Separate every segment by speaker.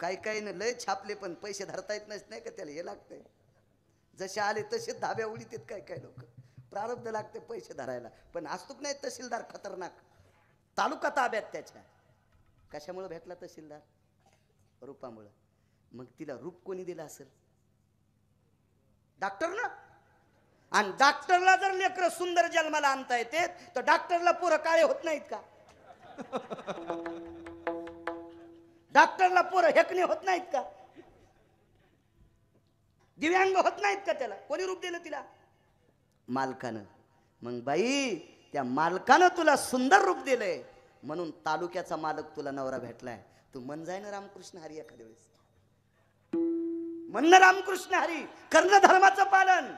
Speaker 1: काही काही ना लय छापले पण पैसे धरता येत नाही का त्याला, हे लागतंय. जसे आले तसे धाब्या उडीत आहेत काय काय लोक. प्रारब्ध लागते पैसे धरायला. पण असतोक नाही तहसीलदार खतरनाक, तालुका ताब्यात त्याच्या. कशामुळे भेटला तहसीलदार? रूपामुळं. मग तिला रूप कोणी दिलं असेल? डॉक्टर ना. आणि डॉक्टरला जर लेकरं सुंदर जन्माला आणता येते तर डॉक्टरला पोरं काळे होत नाहीत का? डॉक्टरला पोरं हेकणे होत नाहीत का? दिव्यांग होत नाहीत का? त्याला कोणी रूप दिलं तिला? मालकानं. मग बाई त्या मालकानं तुला सुंदर रूप दिलंय म्हणून तालुक्याचा मालक तुला नवरा भेटलाय. तू मन जाय ना रामकृष्ण हरी एखाद्या वेळेस. म्हणणं रामकृष्ण हरी. कर्ण धर्माचं पालन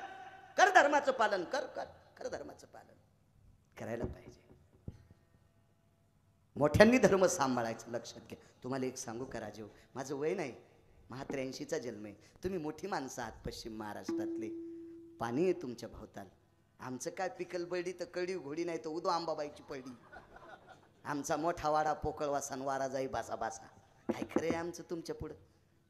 Speaker 1: कर, धर्माचं पालन कर, कर धर्माचं पालन करायला पाहिजे. मोठ्यांनी धर्म सांभाळायचं. लक्षात घ्या. तुम्हाला एक सांगू का राजीव, माझं वय नाही, 83चा जन्म आहे. तुम्ही मोठी माणसं आहात पश्चिम महाराष्ट्रातले. पाणी आहे तुमच्या भोवताल. आमचं काय पिकल बळडी तर कळी घोडी नाही तर उदो आंबाबाईची पळडी. आमचा मोठा वाडा पोकळवासा वारा जाई बासा बासा. काय खरं आहे आमचं तुमच्या पुढं?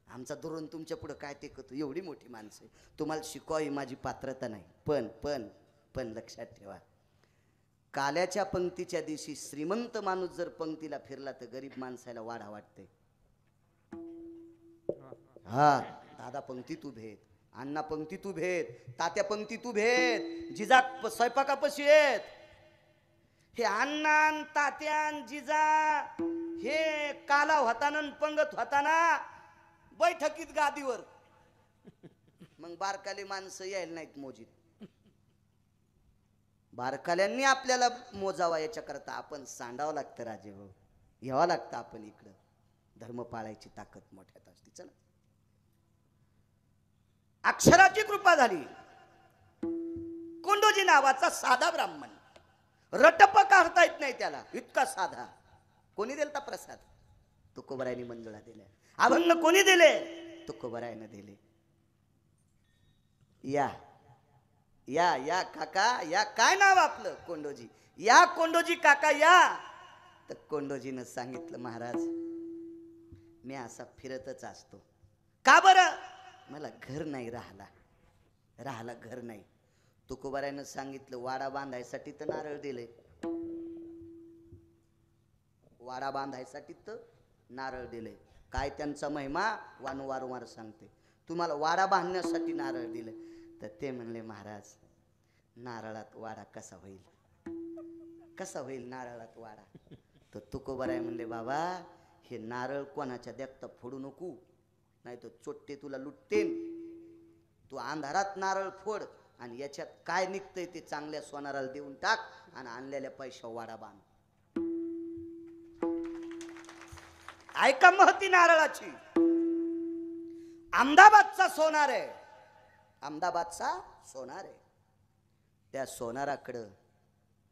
Speaker 1: आमचा धोरण तुमच्या पुढं काय टेकतो? एवढी मोठी माणसं आहे. तुम्हाला शिकवावी माझी पात्रता नाही. पण पण पण लक्षात ठेवा, काल्याच्या पंक्तीच्या दिवशी श्रीमंत माणूस जर पंक्तीला फिरला तर गरीब माणसाला वाढा वाटते. हा, दादा पंक्तीत उभेत, अण्णा पंक्तीत उभेत, तात्या पंक्तीत उभेत, जिजा स्वयंपाकापाशी आहेत. हे अण्णा तात्या जिजा हे काला होताना पंगत होताना बैठकीत गादीवर. मग बारकाले माणसं यायला नाहीत मोजीत. बारकाल्यांनी आपल्याला मोजावा याच्याकरता आपण सांडावं लागतं राजे हो, यावं लागतं आपण इकडं. धर्म पाळायची ताकद मोठ्यात असते. चला, अक्षराची कृपा झाली. कोंडोजी नावाचा साधा ब्राह्मण, रटप काढता येत नाही त्याला, इतका साधा. कोणी दिलता प्रसाद? तुकोबरायांनी मंजुळा दिल्या. अभंग कोणी दिले? तुकोबरायानं दिले. या या या काका या. काय नाव आपलं? कोंडोजी. या कोंडोजी काका या. तर कोंडोजीनं सांगितलं, महाराज मी असा फिरतच असतो. का बरं? मला घर नाही, राहायला घर नाही. तुकोबारायनं सांगितलं, वाडा बांधायसाठी तर नारळ दिले. वाडा बांधायसाठी तर नारळ दिले. काय त्यांचा महिमा वारंवार सांगते. तुम्हाला वाडा बांधण्यासाठी नारळ दिले. तर ते म्हणले, महाराज नारळात वाडा कसा होईल? कसा होईल नारळात वाडा? तर तुकोबाराय म्हणले, बाबा हे नारळ कोणाच्या देखता फोडू नको, नाही तर चोट्टे तुला लुटतेन. तू अंधारात नारळ फोड आणि याच्यात काय निघतंय ते चांगल्या सोनाराला देऊन टाक आणि आणलेल्या पैशा वाडा बांध. ऐका महती नारळाची. अहमदाबादचा सोनार आहे, अहमदाबादचा सोनार आहे. त्या सोनाराकडं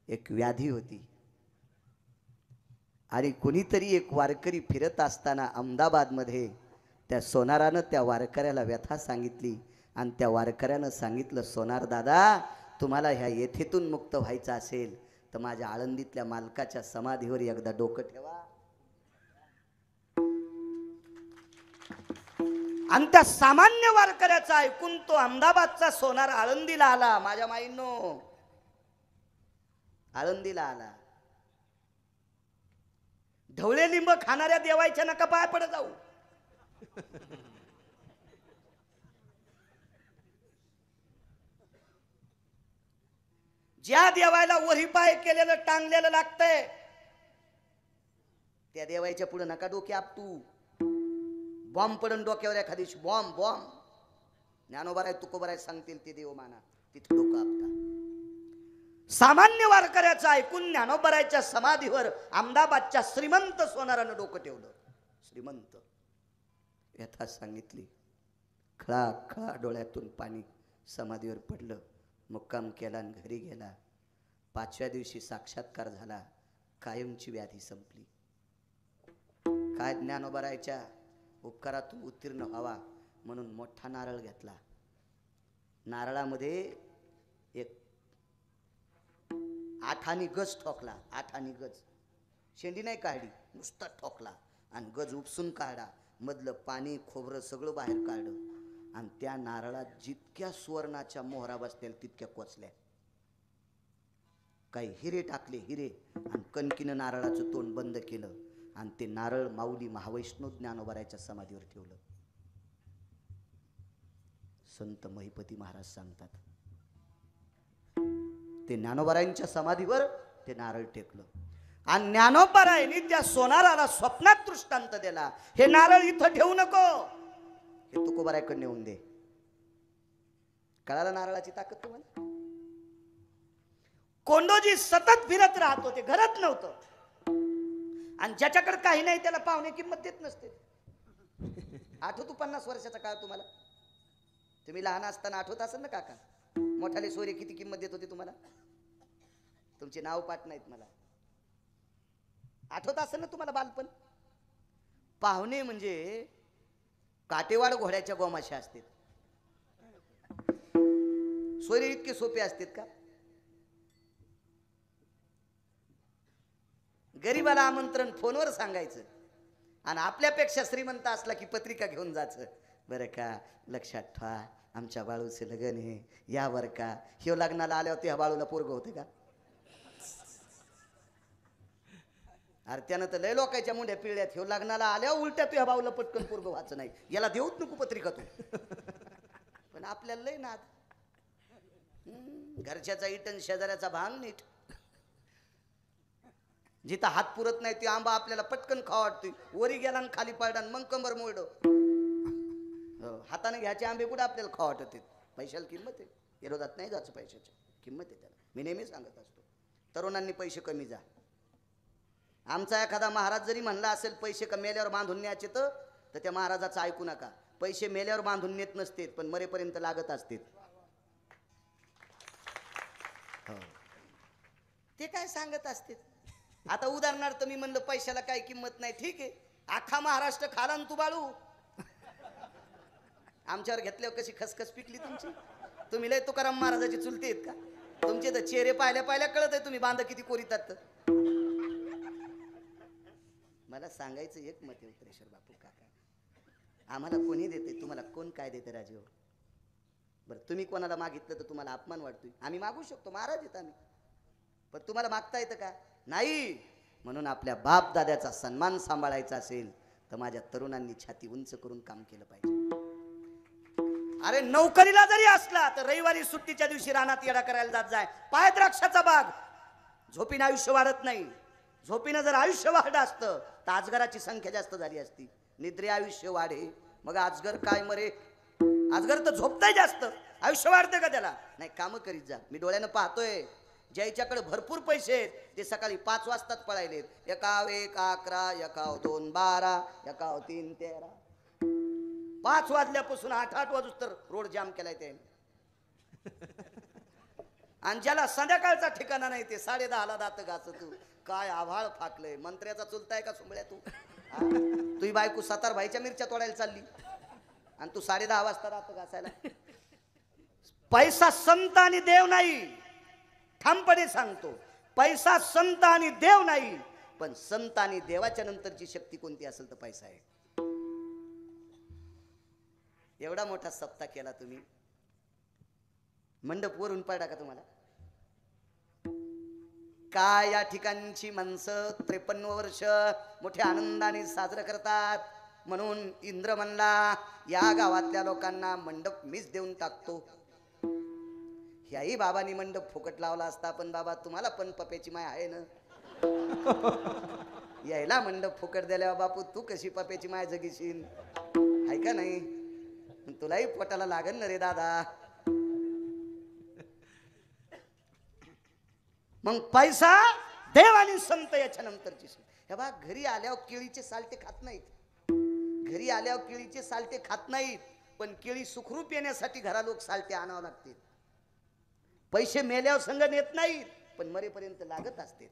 Speaker 1: एक व्याधी होती आणि कोणीतरी एक वारकरी फिरत असताना अहमदाबादमध्ये त्या सोनारानं त्या वारकऱ्याला व्यथा सांगितली आणि त्या वारकऱ्यानं सांगितलं, सोनार दादा तुम्हाला ह्या येथेतून मुक्त व्हायचं असेल तर माझ्या आळंदीतल्या मालकाच्या समाधीवर एकदा डोकं ठेवा. आणि त्या सामान्य वारकऱ्याचा ऐकून तो अहमदाबादचा सोनार आळंदीला आला. माझ्या माईंनो, आळंदीला आला. ढवळे लिंब खाणाऱ्या देवायच्या नका पाय पडत जाऊ. ज्या देवायला वरी पाय केलेलं टांगलेलं लागतंय त्या देवायच्या पुढे नका डोके आपटू. बॉम्ब पडून डोक्यावर एखादी बॉम्ब बॉम्ब. ज्ञानोबाराय तुकोबाराय सांगतील ते देव माना, तिथे डोकं आपटा. सामान्य वारकऱ्याचं ऐकून ज्ञानोबारायच्या समाधीवर अहमदाबादच्या श्रीमंत सोनारानं डोकं ठेवलं. श्रीमंत यथा सांगितली. खळा खळा डोळ्यातून पाणी समाधीवर पडलं. मुक्काम केला आणि घरी गेला. 5व्या दिवशी साक्षात्कार झाला. कायमची व्याधी संपली. काय ज्ञानोबारायच्या उपकारातून उत्तीर्ण व्हावा म्हणून मोठा नारळ घेतला. नारळामध्ये एक 8 आणी गज ठोकला. 8 आणी गज शेंडी नाही काढली, नुसता ठोकला आणि गज उपसून काढा मधलं पाणी खोबरं सगळं बाहेर काढलं आणि त्या नारळात जितक्या सुवर्णाच्या मोहरा बसल्या तितक्या कोचल्या. काही हिरे टाकले, हिरे, आणि कणकीनं नारळाचं तोंड बंद केलं आणि ते नारळ माऊली महावैष्णव ज्ञानोबारायच्या समाधीवर ठेवलं. संत महिपती महाराज सांगतात ते ज्ञानोबारायांच्या समाधीवर ते नारळ टेकलं आणि ज्ञानोबारायांनी त्या सोनाराला स्वप्नात दृष्टांत दिला, हे नारळ इथं ठेवू नको, हे तुकोबारायकडे नेऊन दे. कळालं नारळाची ताकद तुम्हाला? कोंडोजी सतत फिरत राहत होते, घरात नव्हतं, आणि ज्याच्याकडे काही नाही त्याला पाहुणे किंमत देत नसते. आठवतो 50 वर्षाचा काळ तुम्हाला? तुम्ही लहान असताना आठवत असेल ना काका, मोठाले सोयरे किती किंमत देत होते तुम्हाला? तुमचे नाव पाठ नाहीत मला, आठवत असेल ना तुम्हाला बालपण? पाहुणे म्हणजे काटेवाड घोड्याच्या गोमाशा असतात. सोयरे इतके सोपे असतात का? गरीबाला आमंत्रण फोनवर सांगायचं आणि आपल्यापेक्षा श्रीमंत असला की पत्रिका घेऊन जायचं. बरं का, लक्षात ठेवा आमच्या बाळूचं लग्न आहे, या बरं का. ह्यो लग्नाला आल्यावर त्या बाळूला पोरग होते का? अरे त्यानं तर लय लोकांच्या मुंड्या पिळल्यात. ह्यो लग्नाला आल्यावर उलट्या तुझ्या बाळूला पटकन पोरग व्हायचं नाही, याला देऊच नको पत्रिका तू. पण आपल्याला लय नाद, घरच्याचा इटन शेजाऱ्याचा भांग नीट. जिथं हात पुरत नाही ते आंबा आपल्याला पटकन खावा वाटतोय, वरी गेला आणि खाली पडला मग कंबर मोड. हाताने घ्यायचे आंबे कुठे आपल्याला खावा वाटत. पैशाला किंमत आहे, विरोधात नाही जायचं, पैशाची किंमत आहे त्याला. मी नेहमी सांगत असतो तरुणांनी पैसे कमी जा. आमचा एखादा महाराज जरी म्हणला असेल पैसे का मेल्यावर बांधून न्यायचे, तर त्या महाराजाचं ऐकू नका. पैसे मेल्यावर बांधून नेत नसतेत, पण मरेपर्यंत लागत असते. ते काय सांगत असते. आता उदाहरणार्थ मी म्हणलं पैशाला काही किंमत नाही, ठीक आहे, अख्खा महाराष्ट्र खाला तू बाळू. आमच्यावर घेतल्यावर कशी खसखस पिकली तुमची. तुम्ही लय तुकाराम महाराजाची चुलते आहेत का? तुमचे तर चेहरे पाहिल्या पाहिल्या कळत आहे तुम्ही बांध किती कोरीतात. मला सांगायचं एक मत आहे उत्तरेश्वर बापू काका, आम्हाला कोणी देते, तुम्हाला कोण काय देते राजीव? बरं तुम्ही कोणाला मागितलं तर तुम्हाला अपमान वाटतोय. आम्ही मागू शकतो, महाराज येत आम्ही, पण तुम्हाला मागता येतं का? नाही. म्हणून आपल्या बाप दाद्याचा सन्मान सांभाळायचा असेल तर माझ्या तरुणांनी छाती उंच करून काम केलं पाहिजे. अरे नोकरीला जरी असला तर रविवारी सुट्टीच्या दिवशी रानात येडा करायला जात जाय. पाय द्राक्षाचा बाग. झोपीनं आयुष्य वाढत नाही. झोपीनं जर आयुष्य वाढलं असतं तर अजगराची संख्या जास्त झाली असती. निद्रे आयुष्य वाढे, मग अजगर काय मरे? अजगर तर झोपताय जास्त, आयुष्य वाढते का त्याला? नाही, कामं करीत जा. मी डोळ्यानं पाहतोय ज्याच्याकडे भरपूर पैसे आहेत ते सकाळी 5 वाजताच पळायलेत. एकाव 1 11, एकाव 2 12, एकाव 3 13. 5 वाजल्यापासून 8 वाजूस तर रोड जाम केलाय त्याने. आणि ज्याला संध्याकाळचा ठिकाणा नाही ते 10:30ला दात घास. तू काय आभाळ फाकलंय. मंत्र्याचा चुलताय का सुंबळ्या तू? तुझी बायको 7 भाईच्या मिरच्या तोडायला चालली आणि तू 10:30 वाजता दात घासायला. पैसा संत आणि देव नाही, ठामपणे सांगतो. पैसा संत आणि देव नाही, पण संत आणि देवाच्या नंतरची शक्ती कोणती असेल तर पैसा आहे. एवढा मोठा सप्ताह केला तुम्ही, मंडप वरून पडला का तुम्हाला? काय या ठिकाणची माणसं 53 वर्ष मोठ्या आनंदाने साजरं करतात. म्हणून इंद्र म्हणला या गावातल्या लोकांना मंडप मीच देऊन टाकतो. ह्याही बाबांनी मंडप फुकट लावला असता, पण बाबा तुम्हाला पण पप्याची माय आहे ना. यायला मंडप फुकट दिल्यावर बापू तू कशी पप्याची माय जगीशील? आहे का नाही? तुलाही पोटाला लागन ना रे दादा. मग पैसा, देव आणि संत याच्या नंतरची. हे बा घरी आल्यावर केळीचे साल्टे खात नाहीत. घरी आल्यावर केळीचे साल्टे खात नाहीत, पण केळी सुखरूप येण्यासाठी घरा लोक साल्टे आणावं लागते. पैसे मेल्यावर संग नेत नाहीत, पण मरेपर्यंत लागत असते.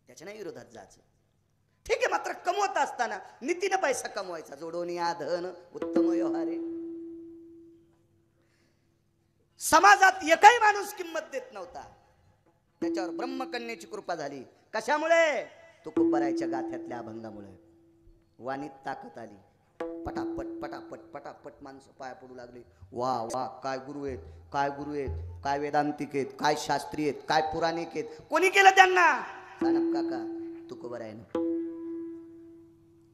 Speaker 1: त्याच्या नाही विरोधात जायचं. ठीक आहे, मात्र कमवत असताना नीतीनं पैसा कमवायचा. जोडोनी धन उत्तम व्यवहारे. समाजात एकही माणूस किंमत देत नव्हता. त्याच्यावर ब्रह्मकन्याची कृपा झाली. कशामुळे? तुकोबारायच्या गाथ्यातल्या अभंगामुळे. वाणीत ताकद आली. पटापट पटापट पटापट माणसं पाया पडू लागले. वा वा, काय गुरु आहेत, काय गुरु आहेत, काय वेदांतिक आहेत, काय शास्त्री आहेत, काय पुराणिक आहेत. कोणी केलं त्यांना? सानप काका तुकोबरायने.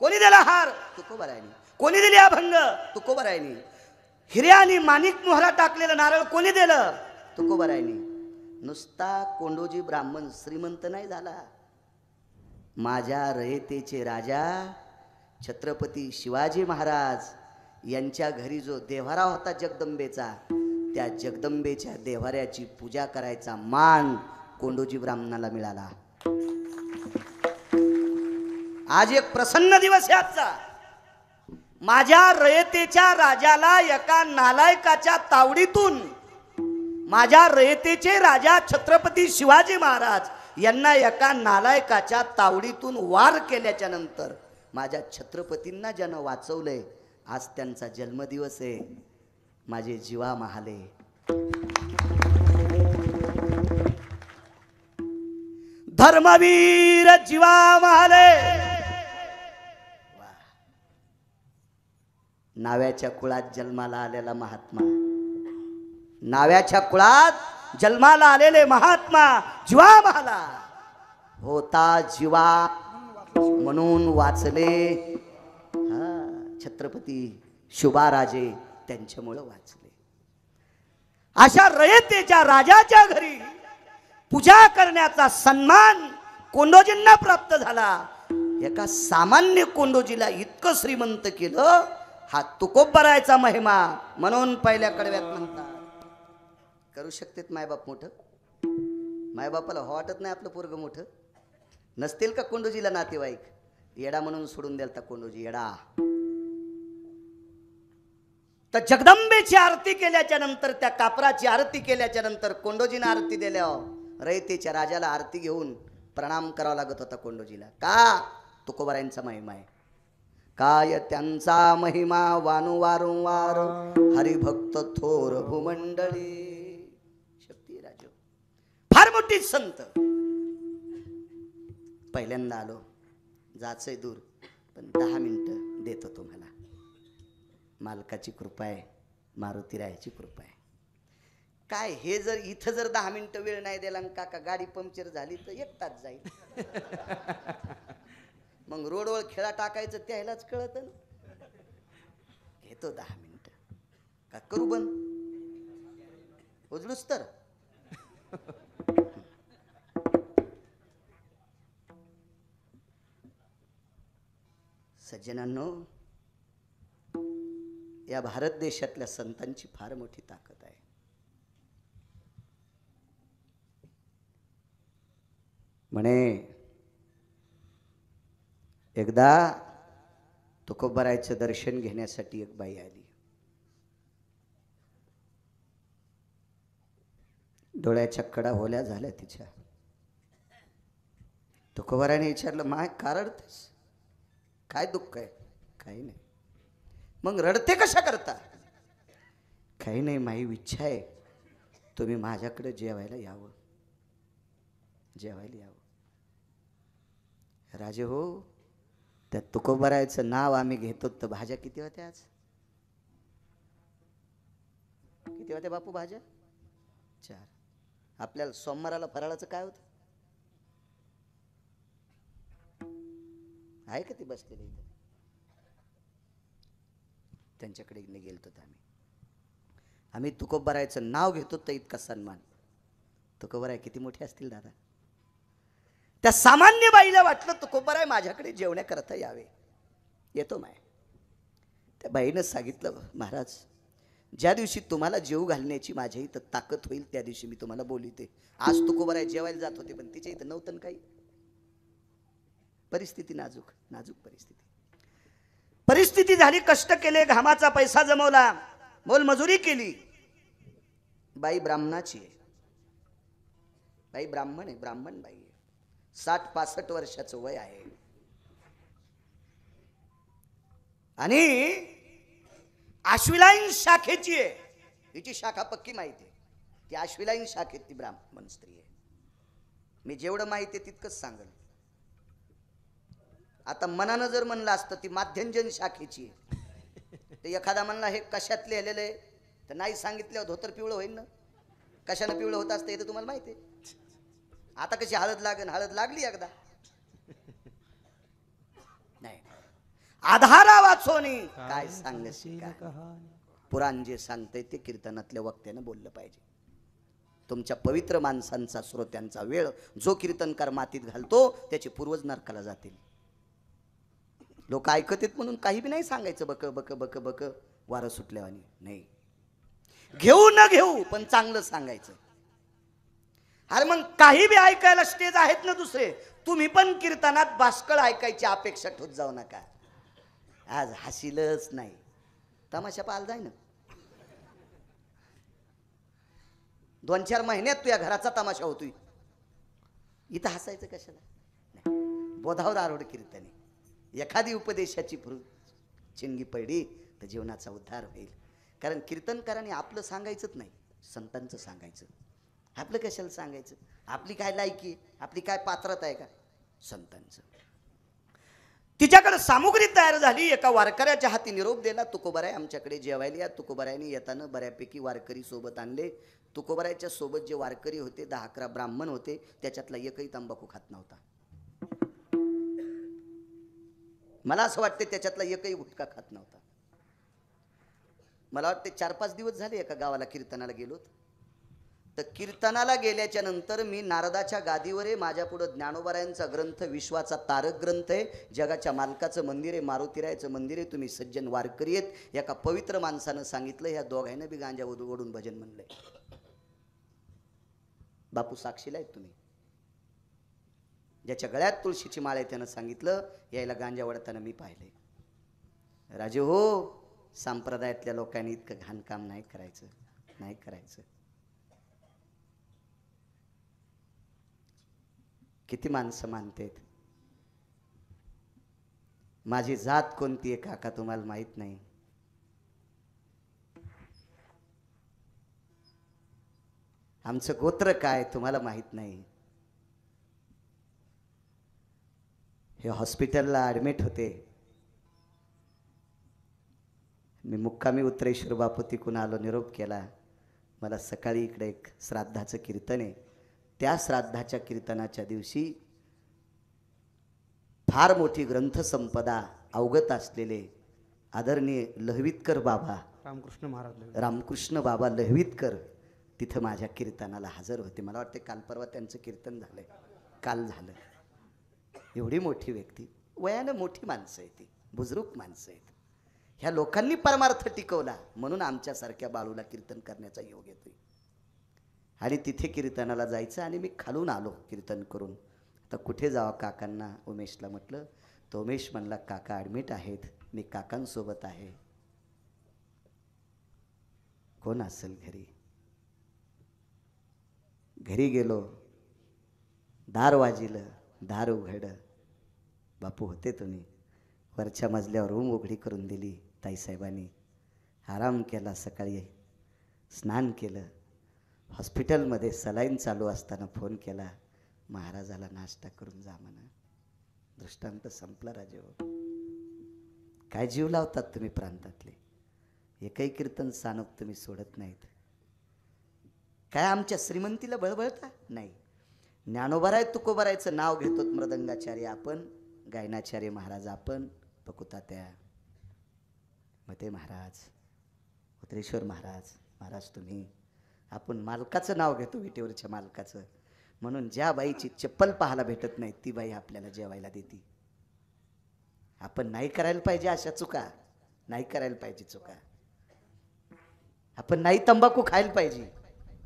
Speaker 1: कोणी दिला हार? तुकोबरायने. कोणी दिली अभंग? तुकोबरायने. हिरे आणि माणिक मोहरा टाकलेलं नारळ कोणी दिलं? तुकोबरायने. नुसता कोंडोजी ब्राह्मण श्रीमंत नाही झाला. माझ्या रयतेचे राजा छत्रपती शिवाजी महाराज यांच्या घरी जो देव्हारा होता जगदंबेचा, त्या जगदंबेच्या देव्हाऱ्याची पूजा करायचा मान कोंडोजी ब्राह्मणाला मिळाला. आज एक प्रसन्न दिवस आहे आजचा. माझ्या रयतेच्या राजाला एका नालायकाच्या तावडीतून, माझ्या रयतेचे राजा छत्रपती शिवाजी महाराज यांना एका नालायकाच्या तावडीतून वार केल्याच्या नंतर माझ्या छत्रपतींना ज्यानं वाचवलंय, आज त्यांचा जन्मदिवस आहे. माझे जीवा महाले. धर्मवीर जीवा महाले. नाव्याच्या कुळात जन्माला आलेला महात्मा, नाव्याच्या कुळात जन्माला आलेले महात्मा जीवा महाला होता. जीवा म्हणून वाचले. छत्रपती शुभाराजे त्यांच्यामुळे वाचले. अशा रयतेच्या राजाच्या घरी पूजा करण्याचा सन्मान कोंडोजींना प्राप्त झाला. एका सामान्य कोंडोजीला इतकं श्रीमंत केलं. हा तुकोबरायचा महिमा. म्हणून पहिल्या कडव्यात म्हणतात, करू शकतेत मायबाप मोठं. मायबापाला वाटत नाही आपलं पोरग मोठं. नसतील का कोंडोजीला नातेवाईक? येडा म्हणून सोडून द्यालता कोंडोजी, येडा. तर जगदंबेची आरती केल्याच्या नंतर, त्या कापराची आरती केल्याच्या नंतर कोंडोजीने आरती दिल्यावर रयतेच्या राजाला आरती घेऊन प्रणाम करावा लागत होता कोंडोजीला. का? तुकोबरायांचा महिमा आहे. काय त्यांचा महिमा वानु वारंवार, हरिभक्त थोर भूमंडळी. शक्ती राज फार मोठी संत. पहिल्यांदा आलो, जायचंय दूर, पण 10 मिनिटं देतो तुम्हाला. मालकाची कृपा आहे, मारुतीरायाची कृपा आहे. काय हे जर इथं जर 10 मिनिटं वेळ नाही दिला आणि काका गाडी पंक्चर झाली तर 1 तास जाईल. मग रोडवर खेळा टाकायचं त्यालाच कळत ना. घेतो 10 मिनिटं. का करू बंद? उजळूच तर. सज्जनांनो, या भारत देशातल्या संतांची फार मोठी ताकद आहे. म्हणे एकदा तुकोबरायचं दर्शन घेण्यासाठी एक बाई आली. डोळ्याच्या कडा होल्या झाल्या तिच्या. तुकोबराने विचारलं, माय का रडतेस? काय दुःख आहे? काही नाही. मग रडते कशा करता? काही नाही, माझी इच्छा आहे तुम्ही माझ्याकडे जेवायला यावं, जेवायला यावं. राजे हो, त्या तुकोबरायचं नाव आम्ही घेतो तर भाज्या किती होत्या आज? किती होत्या बापू भाज्या? 4. आपल्याला सोमवाराला फराळाचं काय होतं? आहे का ती बसलेली इथं? त्यांच्याकडे गेलतो आम्ही तुकोबरायचं नाव घेतो तर इतका सन्मान. तुकोबराय किती मोठे असतील दादा. त्या सामान्य बाईला वाटलं तुकोबराय माझ्याकडे जेवण्याकरता यावे. येतो माय. त्या बाईनं सांगितलं, महाराज ज्या दिवशी तुम्हाला जेव घालण्याची माझ्या इथं ताकद होईल त्या दिवशी मी तुम्हाला बोलते. आज तुकोबराय जेवायला जात होते पण तिच्या इथं नव्हतं काही. परिस्थिती नाजूक परिस्थिती झाली. कष्ट केले, घामाचा पैसा जमवला, मोलमजुरी केली. बाई ब्राह्मणाची आहे. बाई ब्राह्मण आहे, ब्राह्मण बाई आहे. 60-65 वर्षाचं वय आहे. आणि आश्विलाईन शाखेची आहे. हिची शाखा पक्की माहिती आहे. ती आश्विलाईन शाखेत ती ब्राह्मण स्त्री आहे. मी जेवढं माहिती आहे तितकंच सांगेल. आता मनानं जर म्हणलं असतं ती माध्यंजन शाखेची तर एखादा म्हणला हे कशात लिहिलेलं आहे तर नाही सांगितल्यावर धोतर पिवळं होईल ना. कशानं पिवळं होत असतं हे तर तुम्हाला माहिती आहे. आता कशी हळद लागेल, हळद लागली एकदा नाही. आधारा वाचोनी काय सांगशील का. पुराण जे सांगते ते कीर्तनातल्या वक्त्यानं बोललं पाहिजे. तुमच्या पवित्र माणसांचा श्रोत्यांचा वेळ जो कीर्तनकार मातीत घालतो त्याचे पूर्वज नरकाला जातील. लोक ऐकत आहेत म्हणून काही बी नाही सांगायचं बक बक बक बक वारं सुटल्यावानी नाही. घेऊ न घेऊ पण चांगलं सांगायचं. अरे मग काही बी ऐकायला स्टेज आहेत ना दुसरे. तुम्ही पण कीर्तनात बाष्कळ ऐकायची अपेक्षा ठेवत जाऊ नका. आज हसीलच नाही तमाशा पाहायला जाय ना. 2-4 महिन्यात तुझ्या घराचा तमाशा होतोय. इथं हसायचं कशाला. नाही. बोधावर आरोड कीर्तने एखादी उपदेशाची चिंगी पडली तर जीवनाचा उद्धार होईल. कारण कीर्तनकारांनी आपलं सांगायचंच नाही, संतांचं सांगायचं. आपलं कशाला सांगायचं. आपली काय लायकी, आपली काय पात्रता आहे का. संतांचं. तिच्याकडे सामुग्री तयार झाली. एका वारकऱ्याच्या हाती निरोप दिला. तुकोबाराय आमच्याकडे जेवायला या. तुकोबारायांनी येताना बऱ्यापैकी वारकरी सोबत आणले. तुकोबारायच्या सोबत जे वारकरी होते 10-11 ब्राह्मण होते. त्याच्यातला एकही तंबाखू खात नव्हता. मला असं वाटते त्याच्यातला एकही गुटखा खात नव्हता. मला वाटते 4-5 दिवस झाले एका गावाला कीर्तनाला गेलो. तर कीर्तनाला गेल्याच्या नंतर मी नारदाच्या गादीवर आहे. माझ्या पुढे ज्ञानोबारायांचा ग्रंथ विश्वाचा तारक ग्रंथ आहे. जगाच्या मालकाचं मंदिर आहे, मारुतीरायाचं मंदिर आहे. तुम्ही सज्जन वारकरी आहेत. एका पवित्र माणसानं सांगितलं ह्या दोघांना बी गांजा ओढून भजन म्हणलंय. बापू साक्षीला आहेत तुम्ही. ज्याच्या गळ्यात तुळशीची माळ आहे त्यानं सांगितलं यायला गांजा ओढताना मी पाहिले. राजे हो, संप्रदायातल्या लोकांनी इतकं घाण काम नाही करायचं, नाही करायचं. किती माणसं मानतेत. माझी जात कोणती आहे काका तुम्हाला माहित नाही. आमचं गोत्र काय तुम्हाला माहित नाही. हे हॉस्पिटलला ॲडमिट होते. मी मुक्कामी उत्तरेश्वर बापू तिकून आलो, निरोप केला. मला सकाळी इकडे एक श्राद्धाचं कीर्तन आहे. त्या श्राद्धाच्या कीर्तनाच्या दिवशी फार मोठी ग्रंथसंपदा अवगत असलेले आदरणीय लहवीतकर बाबा रामकृष्ण बाबा लहवीतकर तिथं माझ्या कीर्तनाला हजर होते. मला वाटते काल परवा त्यांचं कीर्तन झालंय, काल झालं. एवढी मोठी व्यक्ती, वयानं मोठी माणसं आहेत, ती बुजुर्ग माणसं आहेत. ह्या लोकांनी परमार्थ टिकवला म्हणून आमच्यासारख्या बाळूला कीर्तन करण्याचा योग येतोय. आणि तिथे कीर्तनाला जायचं. आणि मी खालून आलो कीर्तन करून. आता कुठे जावं काकांना उमेशला म्हटलं. तो उमेश म्हणला काका ॲडमिट आहेत, मी काकांसोबत आहे. कोण असेल घरी. घरी गेलो, दार वाजिलं, दार उघडलं. बापू होते तुम्ही. वरच्या मजल्यावर रूम उघडी करून दिली ताईसाहेबांनी. आराम केला. सकाळी स्नान केलं. हॉस्पिटलमध्ये सलाईन चालू असताना फोन केला, महाराजाला नाश्ता करून जा म्हणा. दृष्टांत संपला राजे हो. काय जीव लावतात तुम्ही प्रांतातले. एकही कीर्तन सानप तुम्ही सोडत नाहीत. काय आमच्या श्रीमंतीला बळबळता नाही. ज्ञानोबाराय तुकोबारायचं नाव घेतो. मृदंगाचार्य आपण, गायनाचार्य महाराज आपण, पकुतात्या मते महाराज, उत्तरेश्वर महाराज तुम्ही. आपण मालकाचं नाव घेतो, विटेवरच्या मालकाचं. म्हणून ज्या बाईची चप्पल पाहायला भेटत नाही ती बाई आपल्याला जेवायला देते. आपण नाही करायला पाहिजे अशा चुका, नाही करायला पाहिजे चुका. आपण नाही तंबाखू खायला पाहिजे.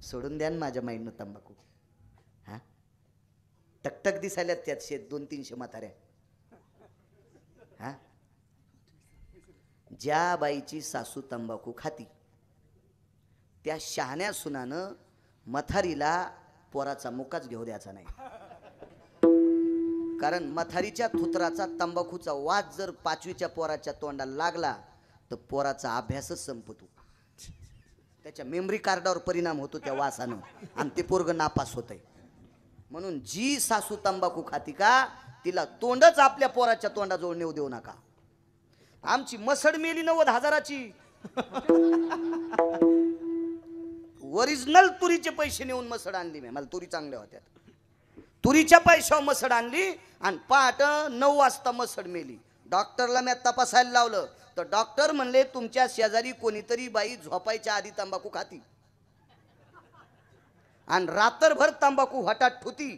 Speaker 1: सोडून द्या ना माझ्या माईंनो तंबाखू. हा टकटक दिसायला त्यात शेत 200-300 म्हाताऱ्या. हा ज्या बाईची सासू तंबाखू खाती त्या शहाण्या सुनानं मथारीला पोराचा मुकाच घेऊ द्यायचा नाही. कारण मथारीच्या थुत्राचा तंबाखूचा वास जर 5वीच्या पोराच्या तोंडाला लागला तर पोराचा अभ्यासच संपतो. त्याच्या मेमरी कार्डावर परिणाम होतो त्या वासानं आणि ते पोरग नापास होतंय. म्हणून जी सासू तंबाखू खाती का तिला तोंडच आपल्या पोराच्या तोंडाजवळ नेऊ देऊ नका. आमची मसड मेली 90,000ची. ओरिजिनल तुरीचे पैसे नेऊन मसड आणली मी. मला तुरी चांगल्या होत्या. तुरीच्या पैशावर मसड आणली आणि पहाट 9 वाजता मसड मेली. डॉक्टरला मी तपासायला लावलं तर डॉक्टर म्हणले तुमच्या शेजारी कोणीतरी बाई झोपायच्या आधी तंबाखू खाती आणि रात्रभर तंबाखू हटात ठुती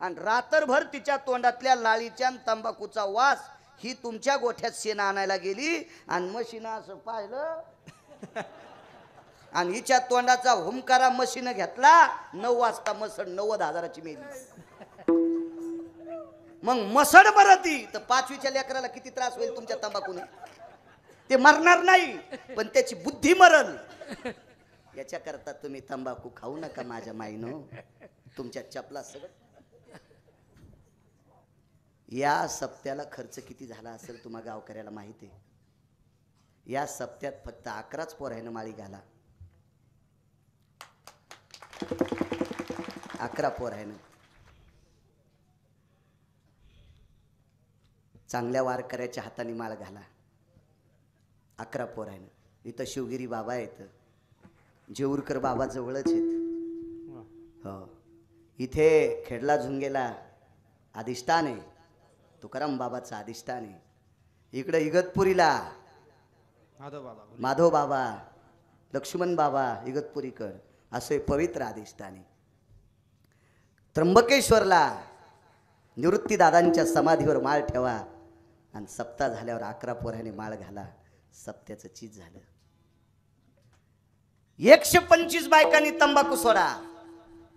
Speaker 1: आणि रात्रभर तिच्या तोंडातल्या लाळीच्या तंबाखूचा वास ही तुमच्या गोठ्यात शेण आणायला गेली आणि मशीनं असं पाहिलं आणि हिच्या तोंडाचा हुमकारा मशीनं घेतला. 9 वाजता मसड 90,000ची मेली. मग मसड मरती तर 5वीच्या लेकराला किती त्रास होईल तुमच्या तंबाखूने. ते मरणार नाही पण त्याची बुद्धी मरल. याच्या करता तुम्ही तंबाखू खाऊ नका माझ्या माईनो. तुमच्या चपला सगळं. या सप्त्याला खर्च किती झाला असेल तुम्हा गावकऱ्याला माहिती आहे. या सप्त्यात फक्त 11च पोरायनं माळी घाला. 11 पोरायनं. चांगल्या वारकऱ्याच्या हाताने माळ घाला. 11 पोरायनं. इथं शिवगिरी बाबा आहेत, जेऊरकर बाबा जवळच आहेत. हो, इथे खेडला झुंगेला अधिष्ठान आहे, तुकाराम बाबाचं अधिष्ठान आहे. इकडे इगतपुरीला माधव बाबा, लक्ष्मण बाबा इगतपुरीकर असे पवित्र अधिष्ठान आहे. त्र्यंबकेश्वरला निवृत्ती दादांच्या समाधीवर माळ ठेवा आणि सप्ताह झाल्यावर 11 पोराने माळ घाला. सप्त्याचं चीज झालं. 125 बायकांनी तंबाखू सोडा,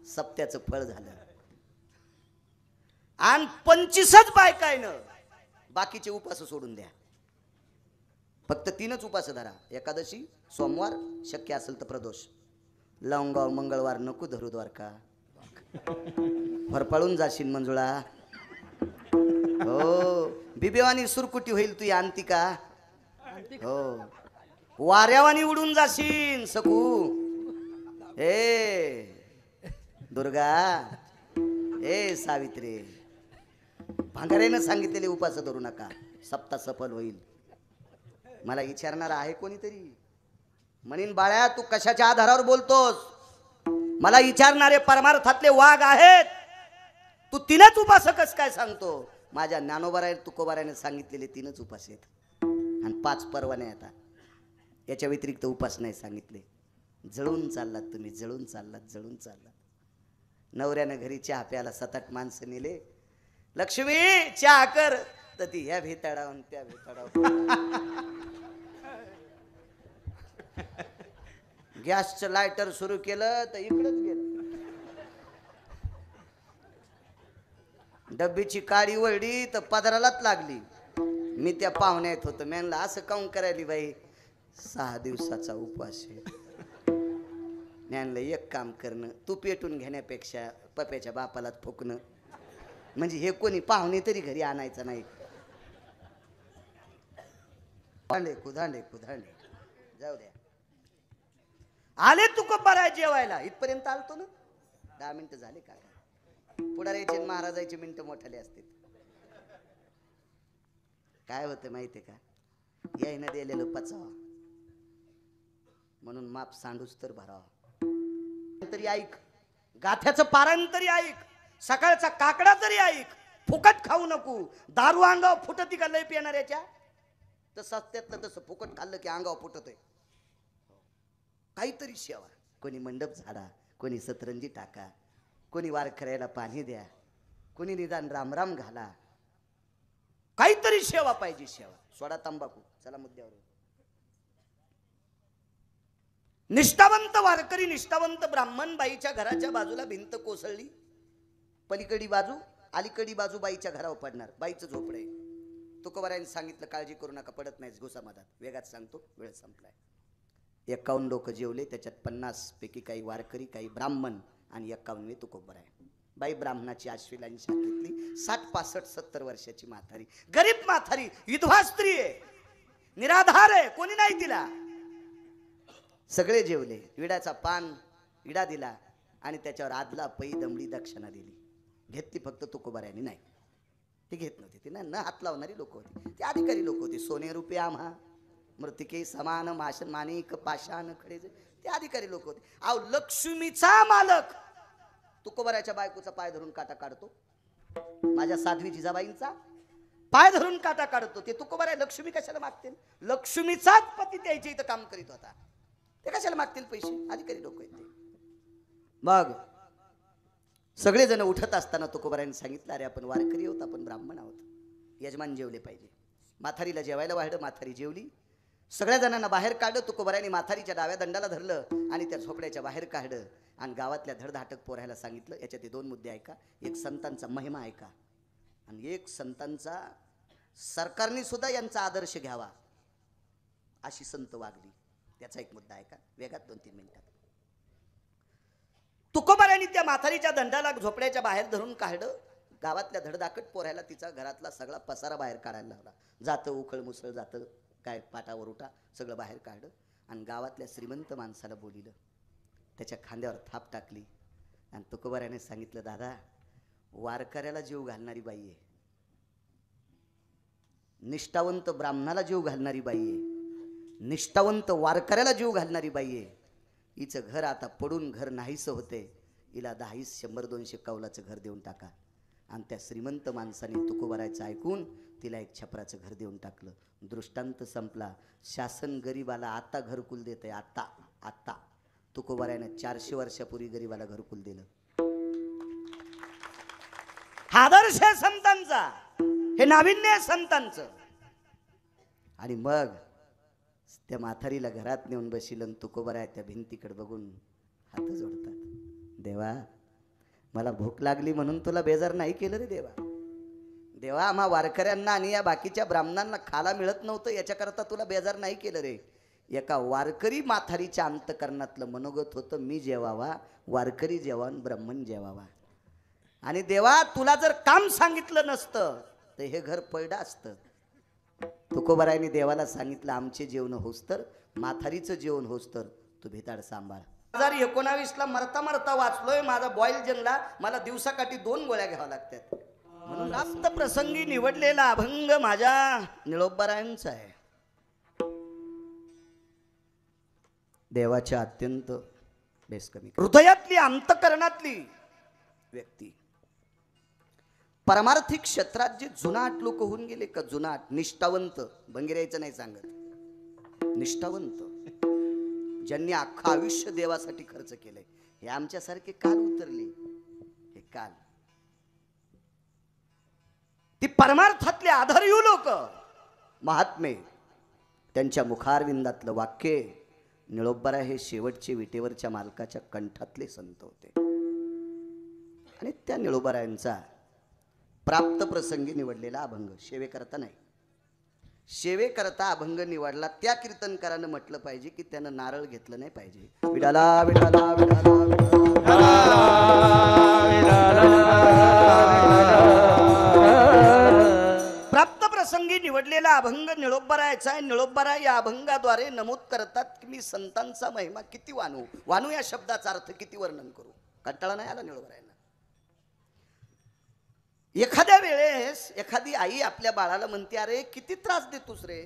Speaker 1: सप्त्याचं फळ झालं. आणि 25च बायकायनं बाकीचे उपास सोडून द्या. फक्त 3च उपास धरा. एकादशी, सोमवार, शक्य असेल तर प्रदोष. लवंगाव मंगळवार नको धरू द्वारका. फरफळून जाशील मंजुळा. हो, बिबेवानी सुरकुटी होईल तू आणती का. हो, वाऱ्यावानी उडून जाशील सकू. ए दुर्गा, ए सावित्री, भांगारेनं सांगितलेले उपास धरू नका, सप्ताह सफल होईल. मला विचारणार आहे कोणीतरी. म्हणीन बाळ्या तू कशाच्या आधारावर बोलतोस. मला विचारणारे परमार्थातले वाघ आहेत. तू 3च उपास कस काय सांगतो. माझ्या ज्ञानोबाराय तुकोबारायने सांगितलेले 3च उपास आहेत आणि 5 परवाने येतात. याच्या व्यतिरिक्त उपास नाही सांगितले. जळून चाललात तुम्ही, जळून चाललात, जळून चाललात. नवऱ्यानं घरी चहा प्यायला 7-8 माणसं नेले. लक्ष्मी चहा कर तर ती ह्या भेताडावून त्या भेताडावून. गॅसचं लायटर सुरू केलं तर इकडंच गेलं. डब्बीची काडी वळली तर पदरालाच लागली. मी त्या पाहुण्यात होतो. मी म्हणलं असं काऊन करायली बाई. 6 दिवसाचा उपवास आहे. मी म्हणलं एक काम करणं, तू पेटून घेण्यापेक्षा पप्याच्या बापालाच फुकणं. म्हणजे हे कोणी पाहुणे तरी घरी आणायचं नाही. कुधांडे कुधांडे कुधांडे जाऊ द्या. आले तू बराय जेवायला. इथपर्यंत आलतो ना. 10 मिनिटं झाले का. पुढाऱ्याचे महाराजाचे मिनिटं मोठाले असते. काय होतं माहितीये का. यायनं दिलेलं पचावा म्हणून माप सांडूच तर भरावा. तरी ऐक, गाथ्याचं पारायण तरी ऐक, सकाळचा काकडा तरी ऐक. फुकट खाऊ नको. दारू अंगावर फुटती का लय पिणाऱ्याच्या. तर सत्यातलं तसं फुकट खाल्लं की अंगावर फुटत आहे. काहीतरी सेवा. कोणी मंडप झाडा, कोणी सतरंजी टाका, कोणी वारकऱ्याला पाणी द्या, कोणी निदान रामराम घाला. काहीतरी सेवा पाहिजे. सेवा सोडा तंबाखू. चला मुद्द्यावर. निष्ठावंत वारकरी, निष्ठावंत ब्राह्मण बाईच्या घराच्या बाजूला भिंत कोसळली. पलीकडी बाजू अलीकडी बाजू बाईच्या घरावर पडणार. बाईचं झोपडं आहे. तुकोबारायांनी सांगितलं काळजी करू नका, पडत नाही घुसा मधात. वेगात सांगतो, वेळ संपलाय. 51 लोक जेवले. त्याच्यात 50 पैकी काही वारकरी, काही ब्राह्मण आणि 51 तुकोबाराय. बाई ब्राह्मणाची आश्विलांची शाखेतली 60-65 70 वर्षाची म्हातारी, गरीब म्हातारी, विधवा स्त्री आहे, निराधार आहे, कोणी नाही तिला. सगळे जेवले. विड्याचा पान विडा दिला आणि त्याच्यावर आदला पै दमडी दक्षिणा दिली. घेतली फक्त तुकोबारायांनी नाही. ती घेत नव्हती, ती न हात लावणारी लोक होती, ती अधिकारी लोक होती. सोने रुपये आम्हा मृतिके समान माशन माणिक पाषाण खडे, ते अधिकारी लोक होते. अहो लक्ष्मीचा मालक तुकोबराच्या बायकोचा पाय धरून काटा काढतो, माझ्या साध्वी जिजाबाईंचा पाय धरून काटा काढतो. ते तुकोबराय लक्ष्मी कशाला मागतील? लक्ष्मीचाच पती द्यायचे इथं काम करीत होता, ते कशाला मागतील पैसे? अधिकारी लोक आहेत ते. मग सगळेजण उठत असताना तुकोबरायांनी सांगितलं, अरे आपण वारकरी आहोत, आपण ब्राह्मण आहोत, यजमान जेवले पाहिजे. माथारीला जेवायला वाढलं, माथारी जेवली. सगळ्या जणांना बाहेर काढलं. तुकोबरायांनी माथारीच्या डाव्या दंडाला धरलं आणि त्या झोपड्याच्या बाहेर काढलं आणि गावातल्या धडधाटक पोरायला सांगितलं, याच्यात 2 मुद्दे ऐका. एक संतांचा महिमा ऐका आणि एक संतांचा सरकारने सुद्धा यांचा आदर्श घ्यावा अशी संत वागली, त्याचा एक मुद्दा ऐका वेगात 2-3 मिनिटात. तुकोबरायांनी त्या माथारीच्या दंडाला झोपड्याच्या बाहेर धरून काढलं. गावातल्या धडधाकट पोरायला तिचा घरातला सगळा पसारा बाहेर काढायला लावला. जातं उखळ मुसळ, जातं काय पाटावर उठा, सगळं बाहेर काढलं आणि गावातल्या श्रीमंत माणसाला बोलिलं, त्याच्या खांद्यावर थाप टाकली आणि तुकोबरायाने सांगितलं, दादा वारकऱ्याला जीव घालणारी बाई आहे, निष्ठावंत ब्राह्मणाला जीव घालणारी बाई आहे, निष्ठावंत वारकऱ्याला जीव घालणारी बाई आहे. हिचं घर आता पडून घर नाहीसं होते, हिला 10, 100, 200 कौलाचं घर देऊन टाका. आणि त्या श्रीमंत माणसाने तुकोबरायचं ऐकून तिला एक छपराचं घर देऊन टाकलं. दृष्टांत संपला. शासन गरीबाला आता घरकुल देते, आता आता तुकोबरायाने 400 वर्षापूर्वी गरीबाला घरकुल दिलं. आदर्श आहे संतांचा, हे नाविन्य आहे संतांचं. आणि मग त्या माथारीला घरात नेऊन बशिलं आणि तुकोबराय त्या भिंतीकडे बघून हात जोडतात, देवा मला भूक लागली म्हणून तुला बेजार नाही केलं रे देवा. देवा आम्हा वारकऱ्यांना आणि या बाकीच्या ब्राह्मणांना खाला मिळत नव्हतं याच्याकरता तुला बेजार नाही केलं रे. एका वारकरी माथारीच्या अंतकरणातलं मनोगत होतं, मी जेवावा, वारकरी जेवण, ब्राह्मण जेवावा. आणि देवा तुला जर काम सांगितलं नसतं तर हे घर पडलं असतं. तुकोबरायांनी देवाला सांगितलं, आमचे जेवण होस तर, माथारीचं जेवण होस तर तू भेताड सांभाळ. 2019ला मरता मरता वाचलोय, माझा बॉईल जनला, मला दिवसाकाठी 2 गोळ्या घ्याव्या लागतात. म्हणून रास्त प्रसंगी निवडलेला अभंग माझ्या निळोबारायांचा आहे. देवाच्या अत्यंत बेसकमी हृदयातली अंतकरणातली व्यक्ती, परमार्थिक क्षेत्रात जे जुनाट लोक होऊन गेले का, जुनाट निष्ठावंत, भंगेरायचं नाही सांगत, निष्ठावंत ज्यांनी अख्खं आयुष्य देवासाठी खर्च केलंय, हे आमच्यासारखे काल उतरले. हे काल ती परमार्थातले आधारयू लोक महात्मे, त्यांच्या मुखारविंदातलं वाक्य, निळोबारा हे शेवटचे विटेवरच्या मालकाच्या कंठातले संत होते. आणि त्या निळोबारायांचा प्राप्त प्रसंगी निवडलेला अभंग, सेवेकरता नाही, सेवेकरता अभंग निवडला. त्या कीर्तनकारानं म्हटलं पाहिजे की त्यानं नारळ घेतलं नाही पाहिजे. विडाला विडाला प्राप्त प्रसंगी निवडलेला अभंग निळोबारायचा आहे. निळोबाराय या अभंगाद्वारे नमूद करतात की मी संतांचा महिमा किती वानू, वानू या शब्दाचा अर्थ किती वर्णन करू. कंटाळा नाही आला निळोबारायला. एखाद्या वेळेस एखादी आई आपल्या बाळाला म्हणते, अरे किती त्रास देतोस रे,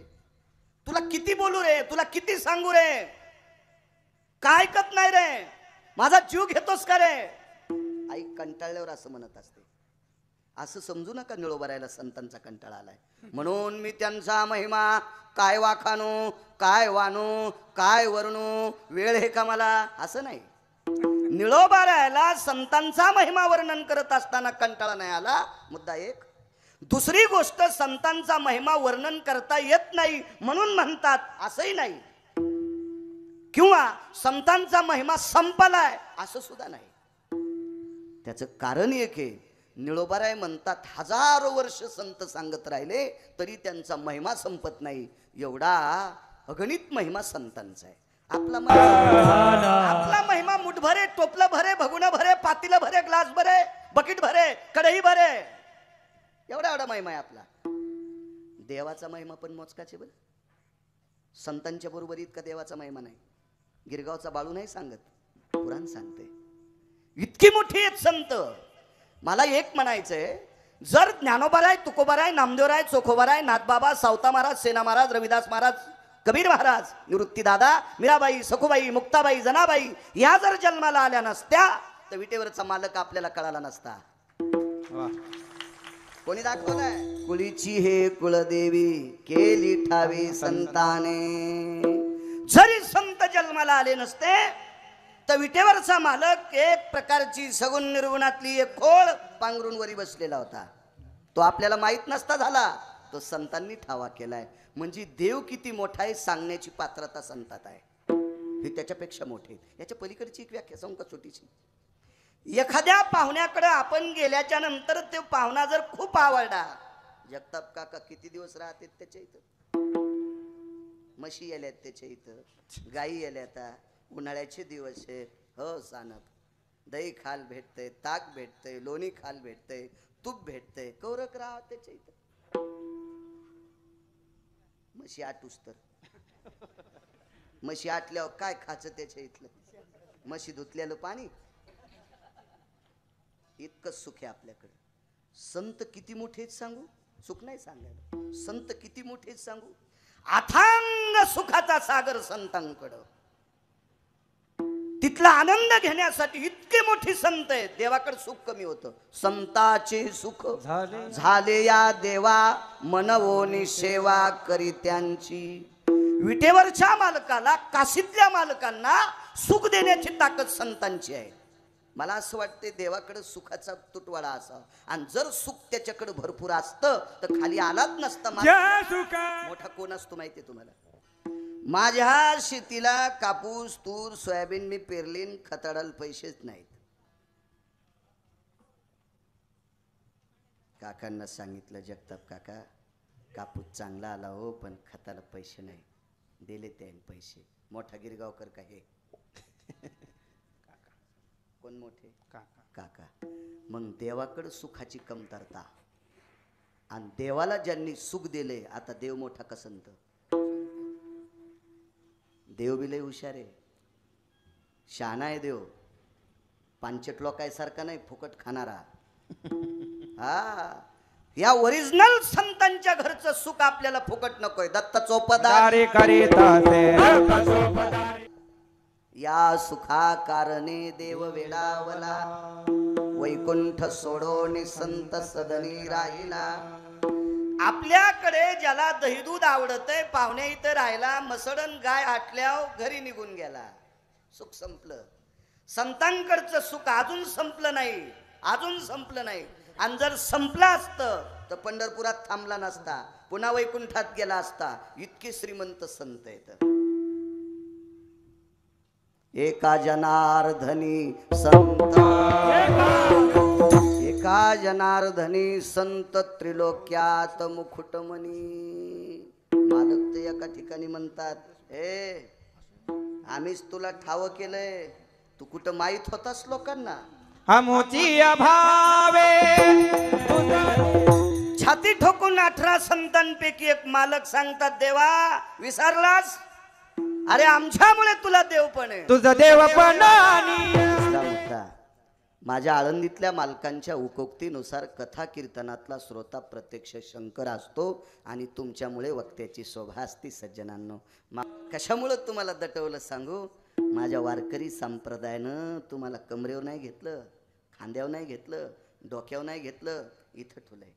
Speaker 1: तुला किती बोलू रे, तुला किती सांगू रे, काय ऐकत नाही रे, माझा जीव घेतोस का रे. आई कंटाळल्यावर असं म्हणत असते. असं समजू नका निळोबारायला संतांचा कंटाळा आलाय म्हणून मी त्यांचा महिमा काय वाखाणू, काय वानू, काय वर्णू, वेळ हे का मला, असं नाही. निळोबारायला संतांचा महिमा वर्णन करत असताना कंटाळा नाही आला, मुद्दा एक. दुसरी गोष्ट, संतांचा महिमा वर्णन करता येत नाही म्हणून म्हणतात असंही नाही, किंवा संतांचा महिमा संपलाय असं सुद्धा नाही. त्याचं कारण एक आहे, निळोबाराय म्हणतात 1000 वर्ष संत सांगत राहिले तरी त्यांचा महिमा संपत नाही, एवढा अगणित महिमा संतांचा आहे. आपला महिमा मुठ भरे, टोपलं भरे, भगुणं भरे, पातीलं भरे, ग्लास भरे, बकेट भरे, कढई भरे, एवढा एवढा महिमा आहे आपला. देवाचा महिमा पण मोजकाचे बरं. संतांच्या बरोबर इतका देवाचा महिमा नाही. गिरगावचा बाळू नाही सांगत, पुराण सांगते. इतकी मोठी आहेत संत. मला एक म्हणायचंय, जर ज्ञानोबाराय, तुकोबाराय, नामदेवराय, चोखोबाराय, नाथबाबा, सावता महाराज, सेना महाराज, रविदास महाराज, कबीर महाराज, निवृत्ती दादा, मीराबाई, सखुबाई, मुक्ताबाई, जनाबाई या जर जन्माला आल्या नसत्या तर विटेवरचा मालक आपल्याला कळाला नसता. कोणी दाखवलाय? कुळीची हे कुळदेवी केली ठावी संताने. जरी संत जन्माला आले नसते तर विटेवरचा मालक एक प्रकारची सगुण निर्गुणातली एक खोळ पांघरून वरी बसलेला होता. तो आपल्याला माहित नसता झाला, तो संतांनी ठावा केलाय. म्हणजे देव किती मोठा आहे सांगण्याची पात्रता संतात आहे. हे त्याच्यापेक्षा मोठे. याच्या पलीकडची एक व्याख्या सांगू का छोटीशी? एखाद्या पाहुण्याकडे आपण गेल्याच्या नंतर ते पाहुणा जर खूप आवडला, जगताप काका किती दिवस राहतात त्याच्या इथं? म्हशी आल्यात त्याच्या इथं, गाई आल्यात, उन्हाळ्याचे दिवस आहेत. हो सानप, दही खाल भेटतंय, ताक भेटतंय, लोणी खाल भेटतंय, तूप भेटतंय, कौरक राहा त्याच्या इथं. म्हशी आटूस तर म्हशी आटल्यावर काय खायचं त्याच्या इथलं? म्हशी धुतलेलं पाणी. इतकं सुख आहे आपल्याकडे. संत किती मोठे सांगू? सुख नाही सांगायला. संत किती मोठे सांगू? अथांग सुखाचा सागर संतांकडं. तिथला आनंद घेण्यासाठी इतके मोठी संत आहेत. देवाकडे सुख कमी होतं. संताचे सुख झाले या देवा, मनवोनी सेवा करी त्यांची. विटेवरच्या मालकाला, काशीतल्या मालकांना सुख देण्याची ताकद संतांची आहे. मला असं वाटते देवाकडे सुखाचा तुटवाडा असा, आणि जर सुख त्याच्याकडे भरपूर असतं तर खाली आलाच नसता. मोठा कोण असतो माहितीये तुम्हाला? माझ्या शेतीला कापूस, तूर, सोयाबीन मी पेरलीन, खताडाला पैसेच नाहीत. काकांना सांगितलं, जगताप काका कापूस चांगला आला हो, पण खताला पैसे नाही. दिले त्याने पैसे. मोठा गिरगावकर का हे? कोण मोठे? काका. मग देवाकडे सुखाची कमतरता, आणि देवाला ज्यांनी सुख दिले, आता देव मोठा कसंत. देव बी लय हुशार आहे, शहाणा आहे देव. पांचट लोकांसारखा नाही फुकट खाणारा. हा, या ओरिजिनल संतांच्या घरचं सुख आपल्याला फुकट नकोय. दत्त चोपदार या सुखा कारणे देव वेडावला, वैकुंठ सोडोनी संत सदनी राहिला. आपल्याकडे ज्याला दही दूध आवडतंय, पाहुण्या इथं राहिला, मसडन गाय आटल्यावर घरी निघून गेला, सुख संपलं. संतांकडचं सुख अजून संपलं नाही, अजून संपलं नाही. आणि जर संपलं असतं तर पंढरपुरात थांबला नसता, पुन्हा वैकुंठात गेला असता. इतके श्रीमंत संत आहेत. एका जनार्दनी संत, एका जनार्दनी संत, त्रिलोक्यात मुकुटमणी. मालक ते एका ठिकाणी म्हणतात, आम्हीच तुला ठाव केलंय, तू कुठं माहित होतास लोकांना?
Speaker 2: हमची अभावे.
Speaker 1: छाती ठोकून 18 संतांपैकी एक मालक सांगतात, देवा विसरलास? अरे आमच्यामुळे तुला देव पण आहे.
Speaker 2: तुझं देव पण.
Speaker 1: माझ्या आळंदीतल्या मालकांच्या उकोक्तीनुसार कथा कीर्तनातला श्रोता प्रत्यक्ष शंकर असतो, आणि तुमच्यामुळे वक्त्याची शोभा असती. सज्जनांनो, कशामुळे तुम्हाला दटवलं सांगू? माझ्या वारकरी संप्रदायानं तुम्हाला कमरेवर नाही घेतलं, खांद्यावर नाही घेतलं, डोक्यावर नाही घेतलं, इथं ठेवलंय.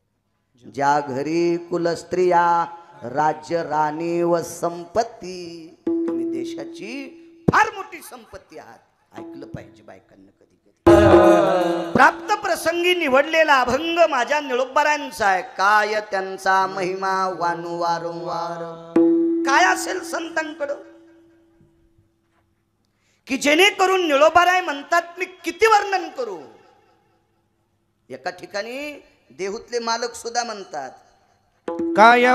Speaker 1: ज्या घरी कुलस्त्रिया, राज्य, राणी व संपत्ती, तुम्ही देशाची फार मोठी संपत्ती आहात. ऐकलं पाहिजे बायकांना कधी कधी. प्राप्त प्रसंगी निवडलेला अभंग माझ्या निळोबारांचा आहे. काय त्यांचा महिमा वानू वारंवार. काय असेल संतांकडं की जेणेकरून निळोबाराय म्हणतात, मी किती वर्णन करू. एका ठिकाणी देहूतले मालक सुद्धा म्हणतात,
Speaker 2: काय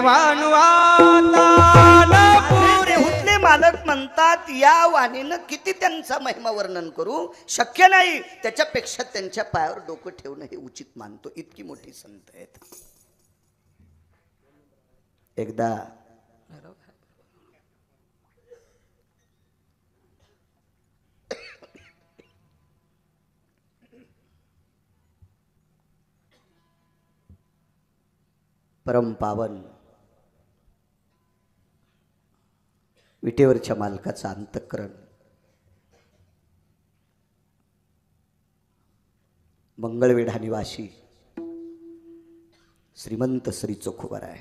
Speaker 1: देहूतले मालक म्हणतात, या वाणीनं किती त्यांचा महिमा वर्णन करू, शक्य नाही. त्याच्यापेक्षा त्यांच्या पायावर डोकं ठेवणं हे उचित मानतो. इतकी मोठी संत आहेत. एकदा परम पावन विटेवरच्या मालकाचा अंतःकरण मंगळवेढा निवासी श्रीमंत श्री चोखोबाराय.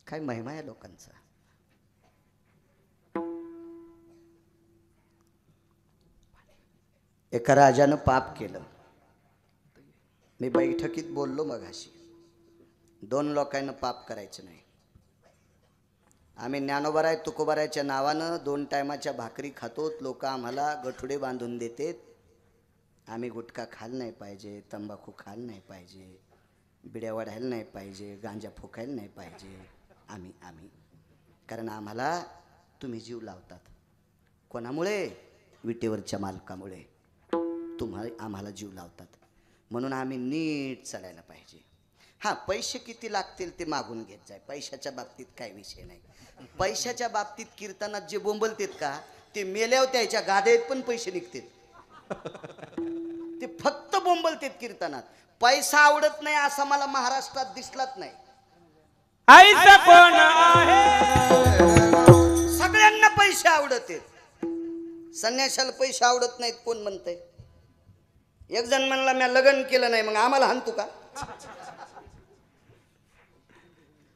Speaker 1: काय महिमा आहे लोकांचा. एका राजानं पाप केलं. मी बैठकीत बोललो मगाशी, 2 लोकांना पाप करायचं नाही. आम्ही ज्ञानोबाराय तुकोबारायच्या नावानं 2 टायमाच्या भाकरी खातोत. लोक आम्हाला गठुडे बांधून देतेत. आम्ही गुटखा खायला नाही पाहिजे, तंबाखू खायला नाही पाहिजे, बिड्या वाढायला नाही पाहिजे, गांजा फुकायला नाही पाहिजे. आम्ही कारण आम्हाला तुम्ही जीव लावतात. कोणामुळे? विटेवरच्या मालकामुळे आम्हाला जीव लावतात. म्हणून आम्ही नीट चालायला पाहिजे. हां, पैसे किती लागतील ते मागून घेत जाय. पैशाच्या बाबतीत काय विषय नाही. पैशाच्या बाबतीत कीर्तनात जे बोंबलतेत का ते मेल्यावर त्याच्या गाद्यात पण पैसे निघतात. ते फक्त बोंबलतेत कीर्तनात. पैसा आवडत नाही असा मला महाराष्ट्रात दिसलाच नाही.
Speaker 2: ऐसा कोण आहे?
Speaker 1: सगळ्यांना पैसे आवडत आहेत. संन्याशाला पैसे आवडत नाहीत कोण म्हणतंय? एक जण म्हणला मी लग्न केलं नाही, मग आम्हाला हाणतो का?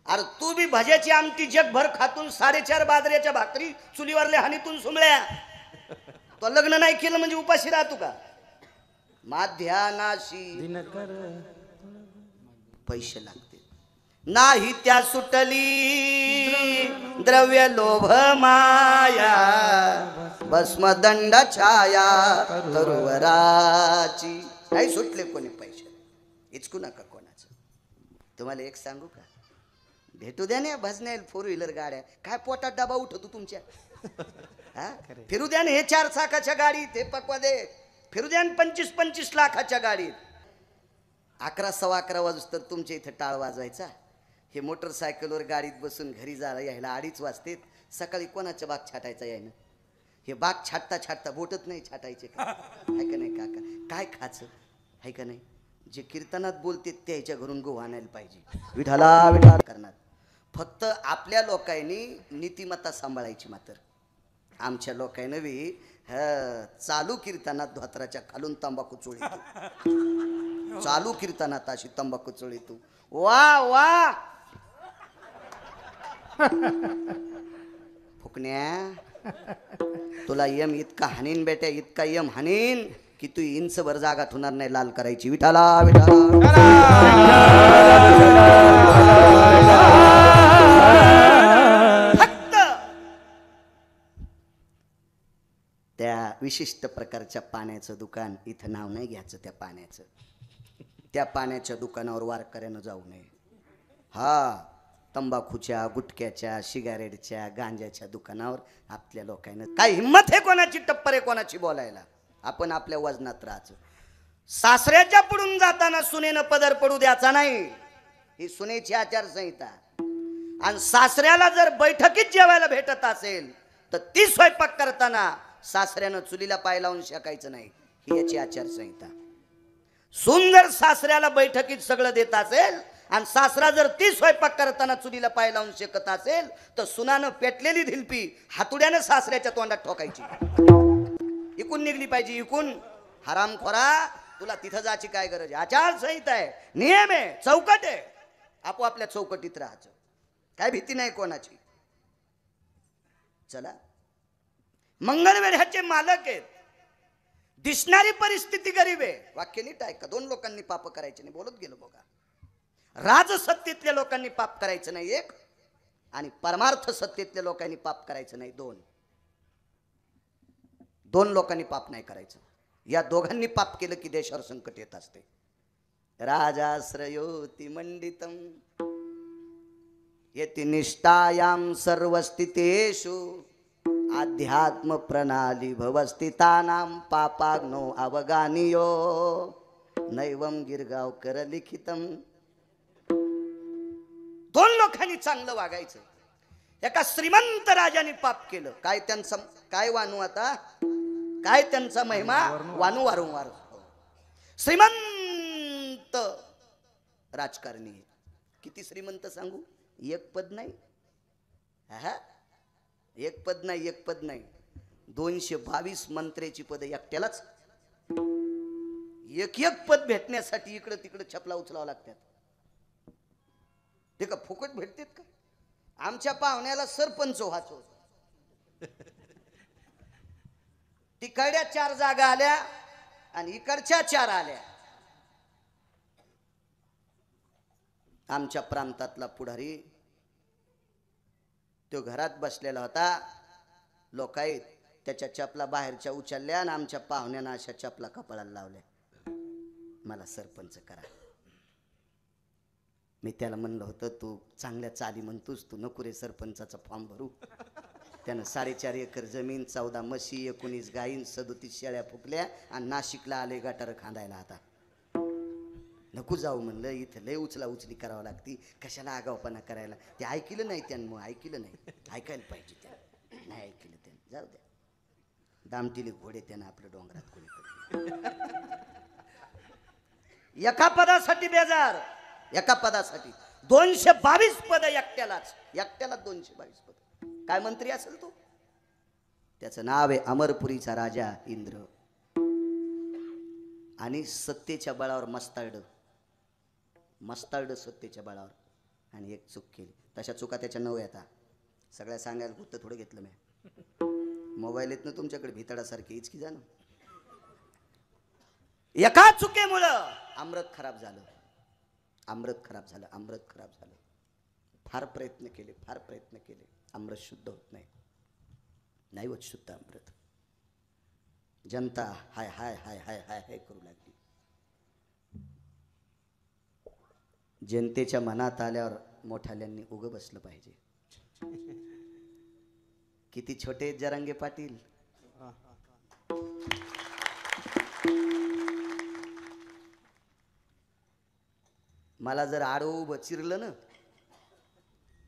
Speaker 1: अरे तू बी भज्याची आमटी जगभर खातून 4.5 बाजऱ्याच्या भाकरी चुलीवरल्या हानीतून सुमल्या. तो लग्न नाही केलं म्हणजे उपाशी राहतो का? माध्यानाशी पैसे लागते. नाही त्या सुटली द्रव्य लोभ माया, भस्मदंड छाया तरुवराची. नाही सुटले कोणी पैसे. इचकू नका कोणाचं. तुम्हाला एक सांगू का? भेटू द्या ना भजने 4 व्हीलर गाड्या. काय पोटात डबा उठतो तुमच्या? फिरू द्या ना हे 4 चाकाच्या गाडीत. हे पकवा दे. फिरू द्या 25-25 लाखाच्या गाडीत. 11 सव्वा 11 वाजता तुमच्या इथं टाळ वाजवायचा. हे मोटरसायकलवर गाडीत बसून घरी जायला यायला 2:30 वाजतेत. सकाळी कोणाच्या बाग छाटायचा यायनं? हे बाग छाटता छाटता बोटत नाही छाटायचे का? आहे का नाही काका? काय खायचं आहे का नाही? जे कीर्तनात बोलते त्याच्या घरून गहू आणायला पाहिजे. विठाला विठाला करणार. फक्त आपल्या लोकांनी नीतिमत्ता सांभाळायची. मात्र आमच्या लोकांनी बी चालू कीर्तनात धोत्राच्या खालून तंबाखू चोळीतो. चालू कीर्तनात अशी तंबाखू चोळीतो. वा वा फुकण्या, तुला यम इतका हानीन बेट्या, इतका यम हानीन की तू इंचभर जागा ठेवणार नाही लाल करायची. विठाला विठाला. फक्त त्या विशिष्ट प्रकारच्या पाण्याचं दुकान, इथं नाव नाही घ्यायचं त्या पाण्याचं, त्या पाण्याच्या दुकानावर वारकऱ्यानं जाऊ नये. हा, तंबाखूच्या, गुटख्याच्या, सिगारेटच्या, गांजाच्या दुकानावर आपल्या लोकांना काय हिंमत आहे कोणाची, टप्पर आहे कोणाची बोलायला? आपण आपल्या वजनात राहायचं. सासऱ्याच्या पुढून जाताना सुनेनं पदर पडू द्यायचा नाही, ही सुनेची आचारसंहिता. आणि सासऱ्याला जर बैठकीत जेवायला भेटत असेल तर ती स्वयंपाक करताना सासऱ्यानं चुलीला पाय लावून शेकायचं नाही, ही याची आचारसंहिता. सून जर सासऱ्याला बैठकीत सगळं देत असेल आणि सासरा जर ती स्वयंपाक करताना चुलीला पाय लावून शेकत असेल तर सुनानं पेटलेली धिलपी हातुड्यानं सासऱ्याच्या तोंडात ठोकायची. इकून निघली पाहिजे. इकून हरामखोरा, तुला तिथं जायची काय गरज आहे? आचारसंहिता आहे, नियम आहे, चौकट आहे. आपोआपल्या चौकटीत राहायचं. काय भीती नाही कोणाची. चला, मंगळवेढ्याचे मालक आहेत. दिसणारी परिस्थिती गरीब आहे. वाक्य नीट ऐका. 2 लोकांनी पाप करायचे नाही, बोलत गेलो बघा. राजसत्तेतल्या लोकांनी पाप करायचं नाही 1, आणि परमार्थ सत्तेतल्या लोकांनी पाप करायचं नाही 2. 2 लोकांनी पाप नाही करायचं. या दोघांनी पाप केलं की देशावर संकट येत असते. राजाश्रयोति मंडितम येति निष्ठायाम सर्वस्थितेषु आध्यात्म प्रणाली भवस्थितानां पापाग्नो अवगानियो नैवम गिरगावकर लिखितम. 2 लोकांनी चांगलं वागायचं. एका श्रीमंत राजाने पाप केलं. काय त्यांचा काय वानू आता, काय त्यांचा महिमा वानू वारंवार. श्रीमंत राजकारणी किती श्रीमंत सांगू? एक पद नाही, हा, एक पद नाही, एक पद नाही, 222 मंत्र्याची पद एकट्यालाच. एक एक पद भेटण्यासाठी इकडं तिकडं छपला उचलावं लागतात. ते का फुकट भेटतेत का? आमच्या पाहुण्याला सरपंच व्हायचो, तिकडच्या 4 जागा आल्या आणि इकडच्या 4 आल्या. आमच्या प्रांतातला पुढारी तो घरात बसलेला होता. लोक आहेत त्याच्या चपला बाहेरच्या उचलल्या आणि आमच्या पाहुण्यानं अशा चपला कपाळाला लावल्या, मला सरपंच करा. मी त्याला म्हणलं होतं, तू चांगल्या चाली म्हणतोस, तू नको रे सरपंचाचा फॉर्म भरू. त्यानं 4.5 एकर जमीन, 14 म्हशी, 19 गायीन, 37 शेळ्या फुकल्या आणि नाशिकला आले गटार खांदायला. आता नको जाऊ म्हणलं, इथं लय उचला उचली करावं लागती, कशाला आगावपणा करायला. ते ऐकलं नाही त्यानं, मग ऐकलं नाही, ऐकायला पाहिजे त्यानं, नाही ऐकलं त्यानं, जाऊ द्या. दामटिले घोडे त्यानं आपल्या डोंगरात कोणी. एका पदासाठी बेजार, एका पदासाठी 222 पद एकट्यालाच, एकट्याला 222 पद. काय मंत्री असेल तो? त्याचं नाव आहे अमरपुरीचा राजा इंद्र. आणि सत्तेच्या बळावर मस्ताड, मस्ताड सत्तेच्या बळावर. आणि एक चूक केली, तशा चुका त्याच्या 9 येतात. सगळ्या सांगायला गुत्त थोडं घेतलं मी. मोबाईल येत ना तुमच्याकडे भितडासारखी इचकी जाणं. एका चुकीमुळं अमृत खराब झालं, अमृत खराब झालं, अमृत खराब झालं. फार प्रयत्न केले, फार प्रयत्न केले, अमृत शुद्ध होत नाही, नाही होत शुद्ध अमृत. जनता हाय हाय हाय हाय हाय हाय करू लागली. जनतेच्या मनात आल्यावर मोठाल्यांनी उगं बसलं पाहिजे. किती छोटे जरांगे पाटील. मला जर आडवं उभं चिरलं ना,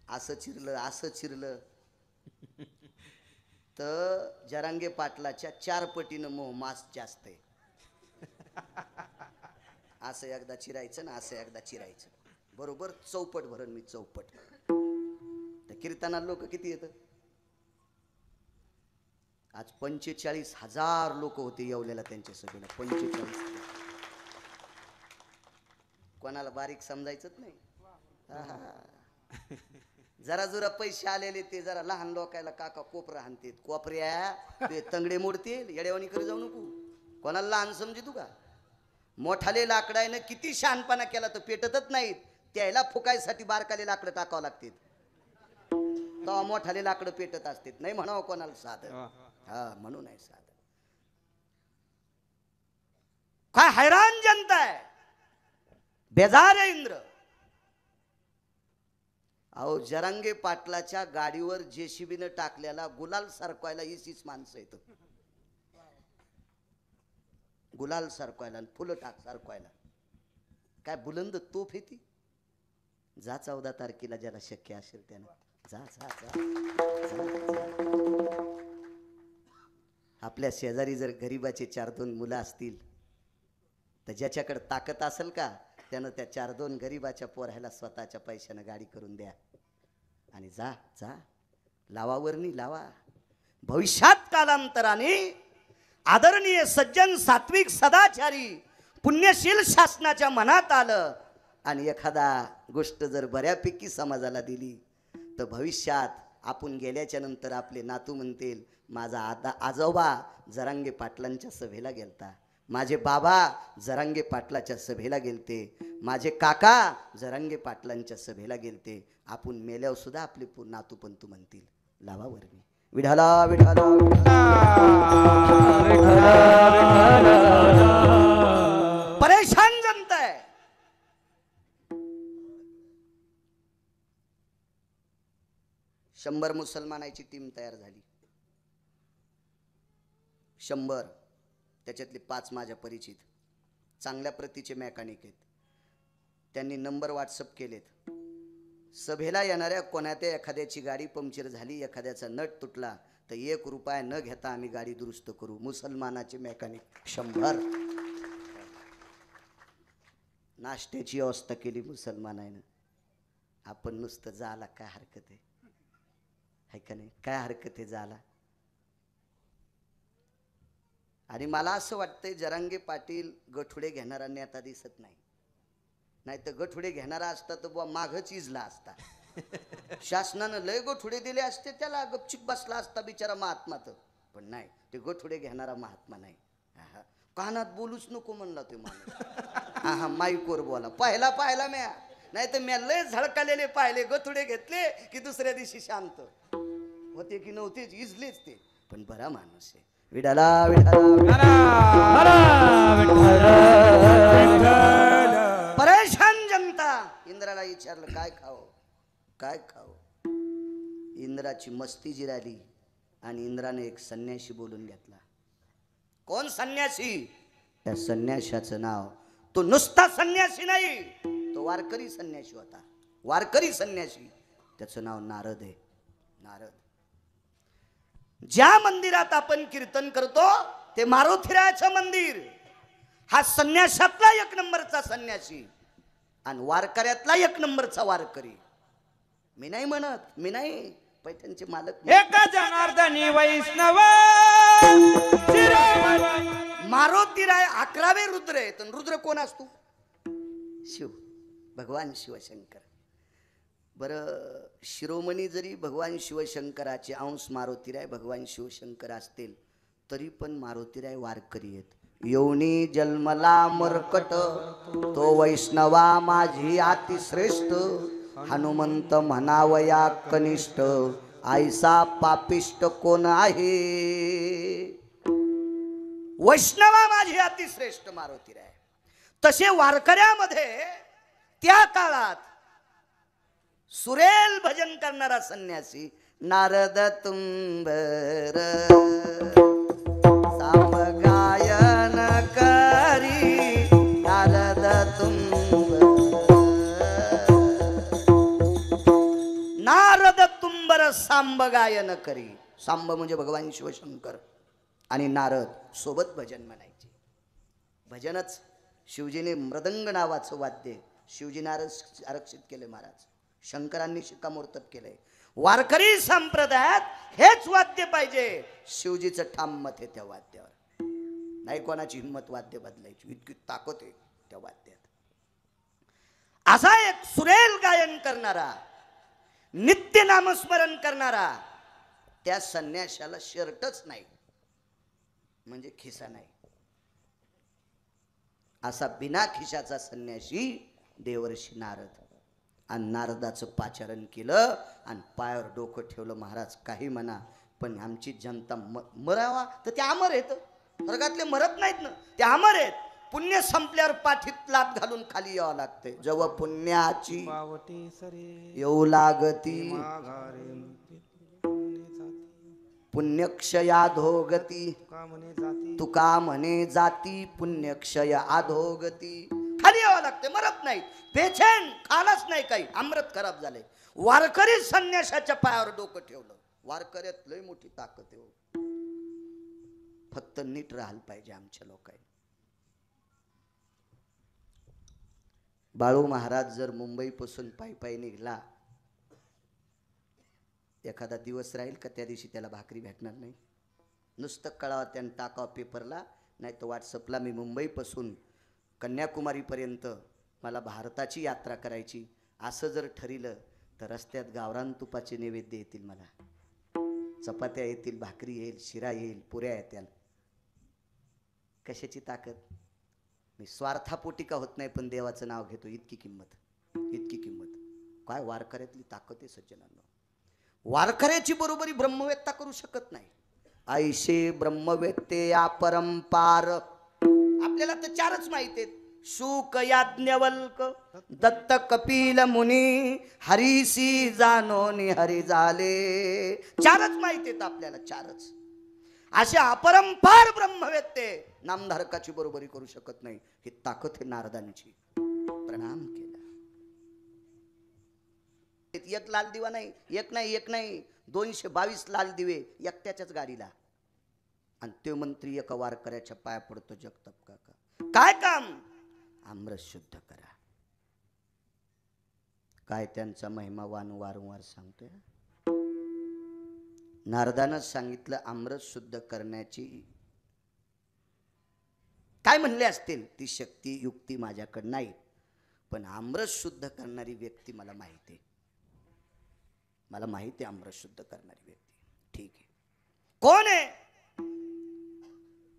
Speaker 1: असं चिरलं, असं चिरलं, तर जरांगे पाटलाच्या 4 पटीनं मोह मास जास्त आहे. असं एकदा चिरायचं ना, असं एकदा चिरायचं, बरोबर चौपट भरण मी, चौपट. त्या कीर्तनाला लोक किती येतं? आज 45,000 लोक होते येवलेला त्यांच्या सभेला. 45,000. कोणाला बारीक समजायचंच नाही. जरा जरा पैसे आलेले ते जरा लहान लोकायला काका कोपरा हाणतेत. कोपऱ्या ते तंगडे मोडतील, येड्यावानी करे जाऊ नको. कोणाला लहान समजी तू का? मोठाले लाकडायनं किती शहाणपणा केला तर पेटतच नाहीत. त्याला फुकायसाठी बारकाले लाकडं टाकावं लागतील, तेव्हा मोठाले लाकडं पेटत असतात. नाही म्हणावं कोणाला साधं, हा म्हणून आहे साधं. काय हैराण जनता आहे, बेजार आहे इंद्र. अहो जरांगे पाटलाच्या गाडीवर जेसीबीनं टाकलेला गुलाल सरकवायला 20 माणसं येत. गुलाल सरकवायला, फुलं टाक सरकवायला. काय बुलंद तोफ येते. जा 14 तारखेला ज्याला शक्य असेल त्यानं जा जा जा. आपल्या शेजारी जर गरीबाचे 4-2 मुलं असतील तर ज्याच्याकडे ताकद असेल का, त्यानं त्या 4-2 गरीबाच्या पोराला स्वतःच्या पैशानं गाडी करून द्या आणि जा जा. लावावरणी लावा. भविष्यात कालांतराने आदरणीय सज्जन सात्विक सदाचारी पुण्यशील शासनाच्या मनात आलं आणि एखादा गोष्ट जर बऱ्यापैकी समाजाला दिली तर भविष्यात आपण गेल्याच्या नंतर आपले नातू म्हणतील, माझा आजोबा जरांगे पाटलांच्या सभेला गेलता, माझे बाबा जरांगे पाटलाच्या सभेला गेलते, माझे काका जरांगे पाटलांच्या सभेला गेलते. आपण मेल्यावर सुद्धा आपले नातू पंतू म्हणतील, लावावरणी विठाला विठाला. परेशान जनता आहे. शंभर मुसलमानाची टीम तयार झाली. 100. त्याच्यातले 5 माझ्या परिचित चांगल्या प्रतीचे मेकॅनिक आहेत. त्यांनी नंबर व्हॉट्सअप केलेत. सभेला येणाऱ्या कोणात्या एखाद्याची गाडी पंक्चर झाली, एखाद्याचा नट तुटला तर 1 रुपया न घेता आम्ही गाडी दुरुस्त करू. मुसलमानाचे मेकॅनिक 100. नाश्त्याची व्यवस्था केली मुसलमानानं. आपण नुसतं जाला काय हरकत आहे का नाही? काय हरकत आहे जाला? आणि मला असं वाटतंय जरांगे पाटील गठुडे घेणारा नेता दिसत नाही. नाही तर गठुडे घेणारा असता तर बुवा मागच इजला असता. शासनानं लय गठुडे दिले असते त्याला, गपचिप बसला असता बिचारा महात्मात. पण नाही, ते गठुडे घेणारा महात्मा नाही. कानात बोलूच नको म्हणला ते माणूस. हा माईकवर बोला. पाहिला म्या, नाही तर म्या लय झळकालेले पाहिले. गठुडे घेतले की दुसऱ्या दिवशी शांत होते की नव्हतेच, इजलेच ते. पण बरा माणूस आहे. विडाला परेशान जनता. इंद्राला विचारलं काय खावं काय खावं. इंद्राची मस्ती जिराली आणि इंद्राने एक संन्याशी बोलून घेतला. कोण संन्यासी? त्या संन्याशाचं नाव, तो नुसता संन्यासी नाही, तो वारकरी संन्यासी होता. वारकरी संन्यासी, त्याचं नाव नारद आहे. नारद. ज्या मंदिरात आपण कीर्तन करतो ते मारुतीरायाचं मंदिर. हा संन्यासातला एक नंबरचा संन्यासी आणि वारकऱ्यातला एक नंबरचा वारकरी. मी नाही म्हणत, मी नाही, पैठणचे मालक.
Speaker 2: एका जनार्दनी वैष्णव
Speaker 1: मारुतीराय 11वे रुद्र आहेत. रुद्र कोण असतो? शिव, भगवान शिवशंकर. बरं, शिरोमणी जरी भगवान शिवशंकराचे अंश मारुतीराय भगवान शिवशंकर असतील तरी पण मारुतीराय वारकरी आहेत. योनी जन्मला मरकट तो वैष्णवा माझी अतिश्रेष्ठ. हनुमंत म्हणावया कनिष्ठ आईसा पापिष्ट कोण आहे. वैष्णवा माझी अतिश्रेष्ठ मारुतीराय. तसे वारकऱ्यामध्ये त्या काळात सुरेल भजन करणारा संन्यासी नारद तुंबर सामगायन करी. नारद तुंबर, नारद तुंबर सांब गायन करी. सांब म्हणजे भगवान शिवशंकर आणि नारद सोबत भजन म्हणायचे. भजनच शिवजीने मृदंग नावाचं वाद्य शिवजीने आरक्षित केले महाराज. शंकरांनी शिक्कामोर्तब केलंय. वारकरी संप्रदायात हेच वाद्य पाहिजे. शिवजीचं ठाम मत आहे त्या वाद्यावर. नाही कोणाची हिंमत वाद्य बदलायची, इतकी ताकद आहे त्या वाद्यात. असा एक सुरेल गायन करणारा, नित्य नामस्मरण करणारा, त्या संन्याशाला शर्टच नाही म्हणजे खिसा नाही. असा बिना खिशाचा संन्यासी देवर्षी नारद. आणि नारदाचं पाचारण केलं आणि पायावर डोकं ठेवलं. महाराज काही म्हणा पण आमची जनता मरावा तर ते अमर आहेत. स्वर्गातले मरत नाहीत ना, ते अमर आहेत. पुण्य संपल्यावर पाठीत लात घालून खाली यावं लागते. जेव्हा पुण्याची येऊ लागती पुण्यक्षया धोगती. तुका म्हणे जाती पुण्यक्षय अधोगती. खाली यावं लागते, मरत नाही. पेशंट खालाच नाही काही. अमृत खराब झाले. वारकरी संन्यासाच्या पायावर डोकं ठेवलं. वारकऱ्यात लय मोठी ताकद आहे. फक्त नीट राहायला पाहिजे आमच्या लोकांनी. बाळू महाराज जर मुंबईपासून पायी पायी निघला, एखादा दिवस राहील का त्या दिवशी त्याला भाकरी भेटणार नाही? नुसतं कळावं त्यानं टाकावं पेपरला, नाही तर व्हॉट्सअपला, मी मुंबईपासून कन्याकुमारीपर्यंत मला भारताची यात्रा करायची असं जर ठरिलं तर रस्त्यात गावरान तुपाचे नैवेद्य येतील. मला चपात्या येतील, भाकरी येईल, शिरा येईल, पुऱ्या येतील. कशाची ताकद? मी स्वार्थापोटी का होत नाही पण देवाचं नाव घेतो. इतकी किंमत, इतकी किंमत. काय वारकऱ्यातली ताकद आहे सज्जनांनो. वारकऱ्याची बरोबरी ब्रह्मवेत्ता करू शकत नाही. ऐशे ब्रह्मवेत्ते अपरंपार. आपल्याला तर चारच माहित आहेत. शुक याज्ञवल्क दत्त कपिल मुनी हरीसी जानोनी हरी झाले. चारच माहित आहेत आपल्याला, चारच. असे अपरंपार ब्रह्मवेत्ते नामधारकाची बरोबरी करू शकत नाही. ही ताकद आहे नारदांची. प्रणाम केला. एक लाल दिवा नाही, एक नाही 222 लाल दिवे एकट्याच्याच गाडीला. आणि ते मंत्री एका वारकऱ्याच्या पाया पडतो. जगताप काका काय काम? आमरस शुद्ध करा. काय त्यांचा महिमा वारंवार सांगतोय. नारदानं सांगितलं अमृत शुद्ध करण्याची, काय म्हणले असतील ती शक्ती युक्ती माझ्याकडे नाही, पण अमृत शुद्ध करणारी व्यक्ती मला माहिती आहे. मला माहिती आहे अमृत शुद्ध करणारी व्यक्ती. ठीक आहे, कोण आहे?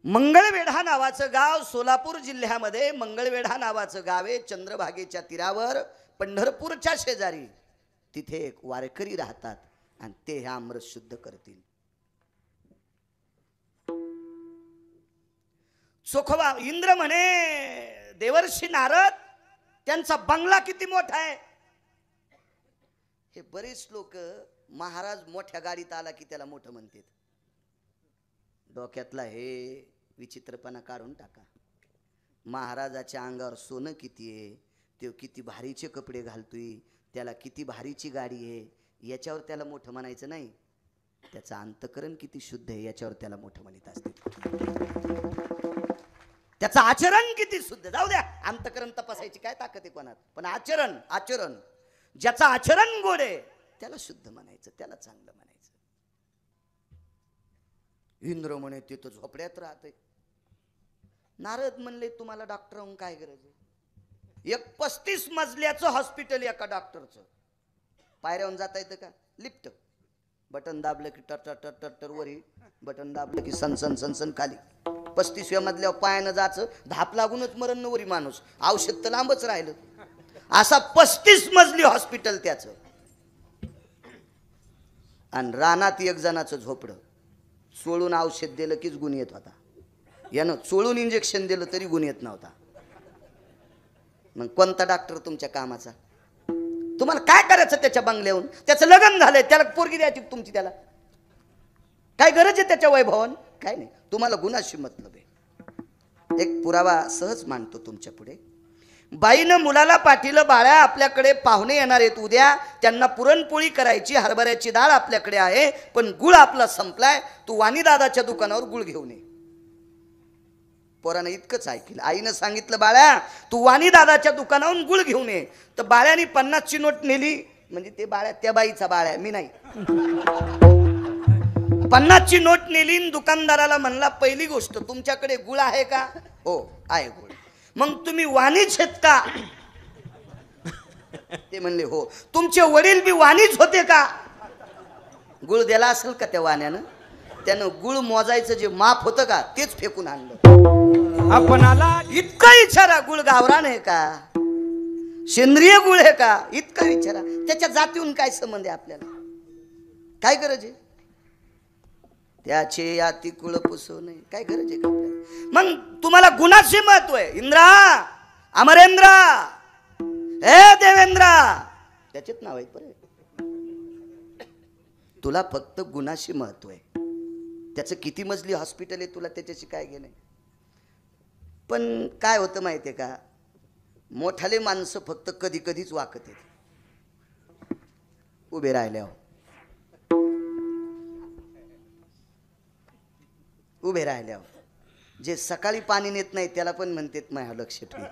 Speaker 1: मंगळवेढा नावाचं गाव सोलापूर जिल्ह्यामध्ये मंगळवेढा नावाचं गाव आहे. चंद्रभागेच्या तीरावर पंढरपूरच्या शेजारी तिथे एक वारकरी राहतात आणि ते हे अमृत शुद्ध करतील. चोखोबा इंद्र म्हणे देवर्षी नारद त्यांचा बंगला किती मोठा आहे. हे बरेच लोक महाराज मोठ्या गाडीत आला की त्याला मोठं म्हणतात. डोक्यातला हे विचित्रपणा काढून टाका. महाराजाच्या अंगावर सोनं किती आहे, तो किती भारीचे कपडे घालतोय, त्याला किती भारीची गाडी आहे, याच्यावर त्याला मोठं म्हणायचं नाही. त्याचं अंतकरण किती शुद्ध आहे याच्यावर त्याला मोठं म्हणत असते. त्याचं आचरण किती शुद्ध, जाऊ द्या अंतकरण तपासायची काय ताकद आहे कोणात, पण आचरण आचरण ज्याचं आचरण गोड आहे त्याला शुद्ध म्हणायचं, त्याला चांगलं म्हणायचं. इंद्र म्हणे ते तर झोपड्यात राहते. नारद म्हणले तुम्हाला डॉक्टर होऊन काय गरज आहे. एक 35 मजल्याचं हॉस्पिटल एका डॉक्टरचं. पायऱ्यावरून जाता येतं का? लिफ्ट बटन दाबलं की टर वरी, बटन दाबलं की सनसन सनसन खाली. 35व्या मजल्यावर पायानं जायचं, धाप लागूनच मरण नवरी माणूस, औषध तर लांबच राहिलं. असा 35 मजली हॉस्पिटल त्याचं. आणि रानात एक जणाचं झोपडं. चोळून औषध दिलं कीच गुण येत होता. यानं चोळून इंजेक्शन दिलं तरी गुण येत नव्हता. मग कोणता डॉक्टर तुमच्या कामाचा? तुम्हाला काय करायचं त्याच्या बंगल्याहून? त्याचं लग्न झालंय, त्याला पोरगी द्यायची तुमची, त्याला काय गरज आहे त्याच्या वैभवान? काय नाही, तुम्हाला गुणाशी मतलब आहे. एक पुरावा सहज मांडतो तुमच्या पुढे. बाईनं मुलाला पाठीलं, बाळा आपल्याकडे पाहुणे येणार आहेत उद्या, त्यांना पुरणपोळी करायची, हरभऱ्याची डाळ आपल्याकडे आहे, पण गुळ आपला संपलाय, तू वाणी दादाच्या दुकानावर गुळ घेऊन ये. पोरानं इतकंच ऐकलं. आईनं सांगितलं बाळा तू वाणी दादाच्या दुकानावरून गुळ घेऊन ये. तर बाळ्यानी 50ची नोट नेली, म्हणजे ते बाळ्या त्या बाईचा बाळ्या, मी नाही. 50ची नोट नेली, दुकानदाराला म्हणला पहिली गोष्ट तुमच्याकडे गुळ आहे का? हो आहे गुळ. मग तुम्ही वाणीच आहेत का? ते म्हणले हो. तुमचे वडील बी वाणीच होते का? गुळ दिला असेल का त्या वाण्यानं? त्यानं गुळ मोजायचं जे माप होतं का तेच फेकून आणलं.
Speaker 2: आपणाला
Speaker 1: इतका विचारा गुळ गावरान आहे का, सेंद्रिय गुळ आहे का, इतका विचारा. त्याच्या जातीहून काय संबंध आहे आपल्याला? काय गरज आहे त्याचे याती कुळ पुसवणे? काय गरज आहे का आपल्याला? मग तुम्हाला गुणाचे महत्व आहे. इंद्रा, अमरेंद्रा, हे देवेंद्रा, त्याचेच नाव आहे बरं. तुला फक्त गुणाशी महत्व आहे. त्याचं किती मजली हॉस्पिटल आहे तुला त्याच्याशी काय घेणं? पण काय होतं माहिती आहे का, मोठाले माणसं फक्त कधी कधीच वाकत आहेत उभे राहिल्यावर. उभे राहिल्यावर जे सकाळी पाणी नेत नाही त्याला पण म्हणतात माझ्या लक्ष ठेव.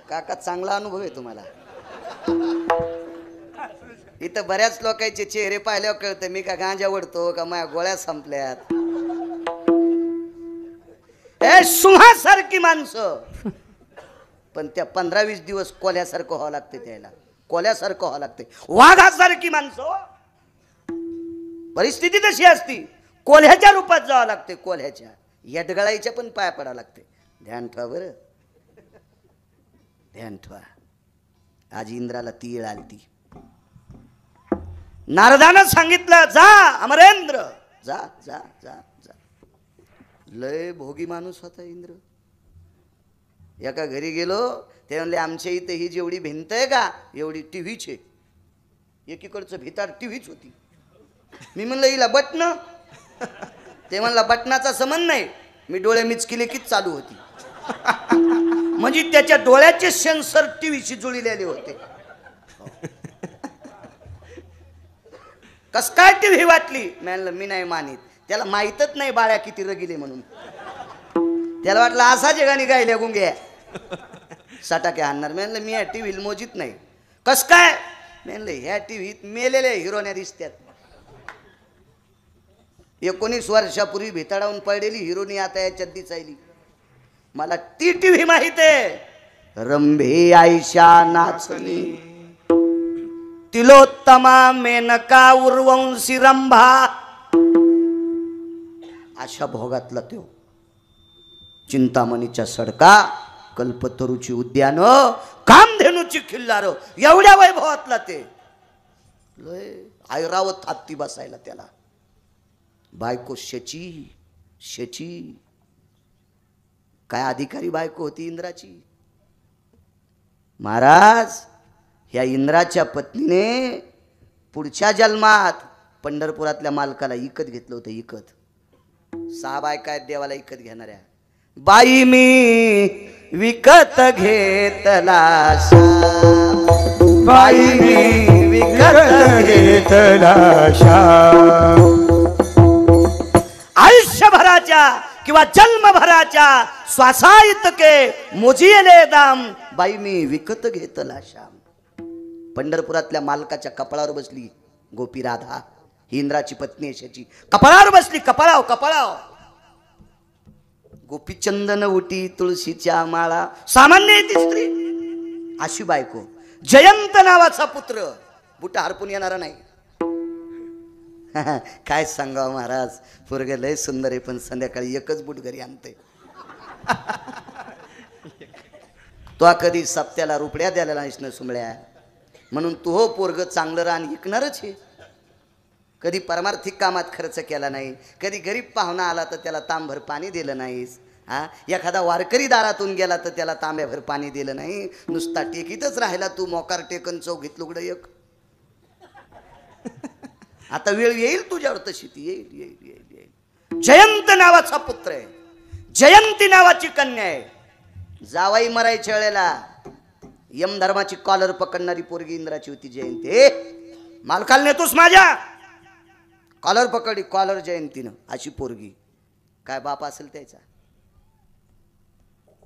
Speaker 1: काका चांगला अनुभव आहे तुम्हाला. इथं बऱ्याच लोकांचे चेहरे पाहिल्यावर कळतं मी का गांजा ओढतो का माझ्या गोळ्या संपल्यात. ए सुहासारखी माणसं, पण त्या 15-20 दिवस कोल्यासारखं व्हावं लागते, त्याला कोल्यासारखं व्हावं लागते. वाघासारखी माणसं, परिस्थिती तशी असती, कोल्ह्याच्या रूपात जावं लागते. कोल्ह्याच्या यडगळाईच्या पण पाया पडावं लागते. ध्यान ठेवा बरं, ध्यान ठेवा. आज इंद्राला ती येळ आली. ती नारदानं सांगितलं जा अमरेंद्र, जा जा जा जा. लय भोगी माणूस होता इंद्र. एका घरी गेलो, ते म्हणले आमच्या इथे ही जेवढी भिंत आहे का एवढी टीव्हीचे, एकीकडचं भिताड टीव्हीच होती. मी म्हणलं हिला बटन, ते म्हणला बटनाचा संबंध नाही, मी डोळे मिचकिले कीच चालू होती. म्हणजे त्याच्या डोळ्याचे सेन्सर टीव्हीशी जुळलेले होते. कस काय टीव्ही वाटली? म्हणलं मी नाही मानित, त्याला माहीतच नाही बाळ्या किती रगिले म्हणून. त्याला वाटलं असा जगाने गायल्या गुंगे सटाके आणणार. मी म्हणलं मी ह्या टीव्हीत मोजीत नाही. कस काय? मी म्हणलं ह्या टीव्हीत मेलेल्या हिरोन्या दिसत्यात. 19 वर्षापूर्वी भिताडावून पडलेली हिरोनी आता याच्यात दिसायली. मला ती टीव्ही माहित आहे. रंभे आयशा नाचणी तिलोत्तमा मेनका उर्वंशी रंभा अशा भोगातला तो. चिंतामणीच्या सडका, कल्पतरूची उद्यान, कामधेनूची खिल्लार, एवढ्या वैभवातला ते. लय ऐरावत हत्ती बसायला त्याला. बायको शेची काय अधिकारी बायको होती इंद्राची. महाराज ह्या इंद्राच्या पत्नीने पुढच्या जन्मात पंढरपुरातल्या मालकाला इकत घेतलं होतं. इकत 6 बायका आहेत देवाला इकत घेणाऱ्या. बाई मी विकत घेतला श्याम, बाई मी विकत घेतला श्याम. आयुष्यभराच्या किंवा जन्मभराच्या श्वासाइतके मोजिले दाम, बाई मी विकत घेतला श्याम. पंढरपुरातल्या मालकाच्या कपाळावर बसली गोपी राधा, ही इंद्राची पत्नी अशाची. कपाळावर बसली, कपाळाव. गोपीचंदन उटी तुळशीच्या माळा. सामान्य ती स्त्री अशी बायको. जयंत नावाचा पुत्र, बुटा हरपून येणारा नाही. काय सांगावं महाराज, पोरग लय सुंदर आहे पण संध्याकाळी एकच बूट घरी आणते. तो कधी सप्त्याला रुपड्या द्यायला नाहीस न सुमळ्या. म्हणून तू हो पोरग चांगलं रान विकणारच आहे. कधी परमार्थिक कामात खर्च केला नाही. कधी गरीब पाहुणा आला तर त्याला तांभर पाणी दिलं नाहीस. हा, एखादा वारकरी दारातून गेला तर त्याला तांब्याभर पाणी दिलं नाही. नुसता टेकीतच राहिला तू. मोकार टेकन चौघीत लुगडं एक. आता वेळ येईल तुझ्यावर तशी ती येईल. जयंत नावाचा पुत्र आहे, जयंती नावाची कन्या आहे. जावाई मरायच्या वेळेला यम धर्माची कॉलर पकडणारी पोरगी इंद्राची होती जयंती. मालकाला नेतोस माझ्या, कॉलर पकडली, कॉलर जयंतीनं. अशी पोरगी. काय बाप असेल त्याचा.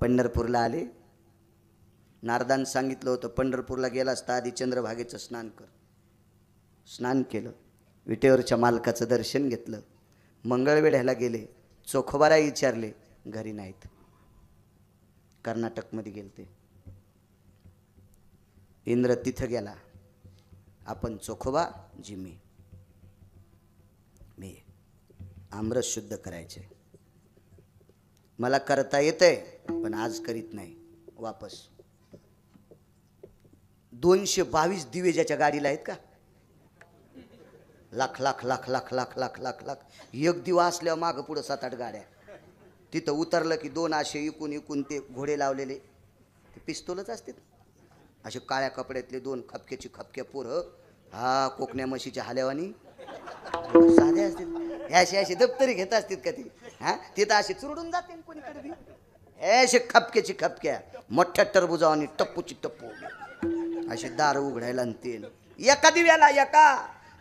Speaker 1: पंढरपूरला आले. नारदान सांगितलं होतं पंढरपूरला गेला असता आधी चंद्रभागेचं स्नान कर. स्नान केलं, विटेवरच्या मालकाचं दर्शन घेतलं, मंगळवेढ्याला गेले, चोखोबारा विचारले, घरी नाहीत. कर्नाटकमध्ये गेलते. इंद्र तिथं गेला. आपण चोखोबा जिमी मी आमरस शुद्ध करायचे. मला करता येतंय पण आज करीत नाही. वापस 222 दिवे ज्याच्या गाडीला आहेत का, लाख लाख लाख लाख लाख लाख लाख लाख. एक दिवा असल्यावर मागं पुढं 7-8 गाड्या. तिथं उतरलं की 2 असे इकून ते घोडे लावलेले ते पिस्तूलच असते. असे काळ्या कपड्यातले 2 खपक्या पोरं. हा कोकण्या म्हशीच्या हाल्यावानी साधे असतील. असे दप्तरी घेत असतील का ते. हा तिथं असे चुरडून जाते कोणीकडे बी. असे खपक्या मोठ्या टरबुजावानी टप्पूची टप्पू असे दार उघडायला आणते. एका दिव्याला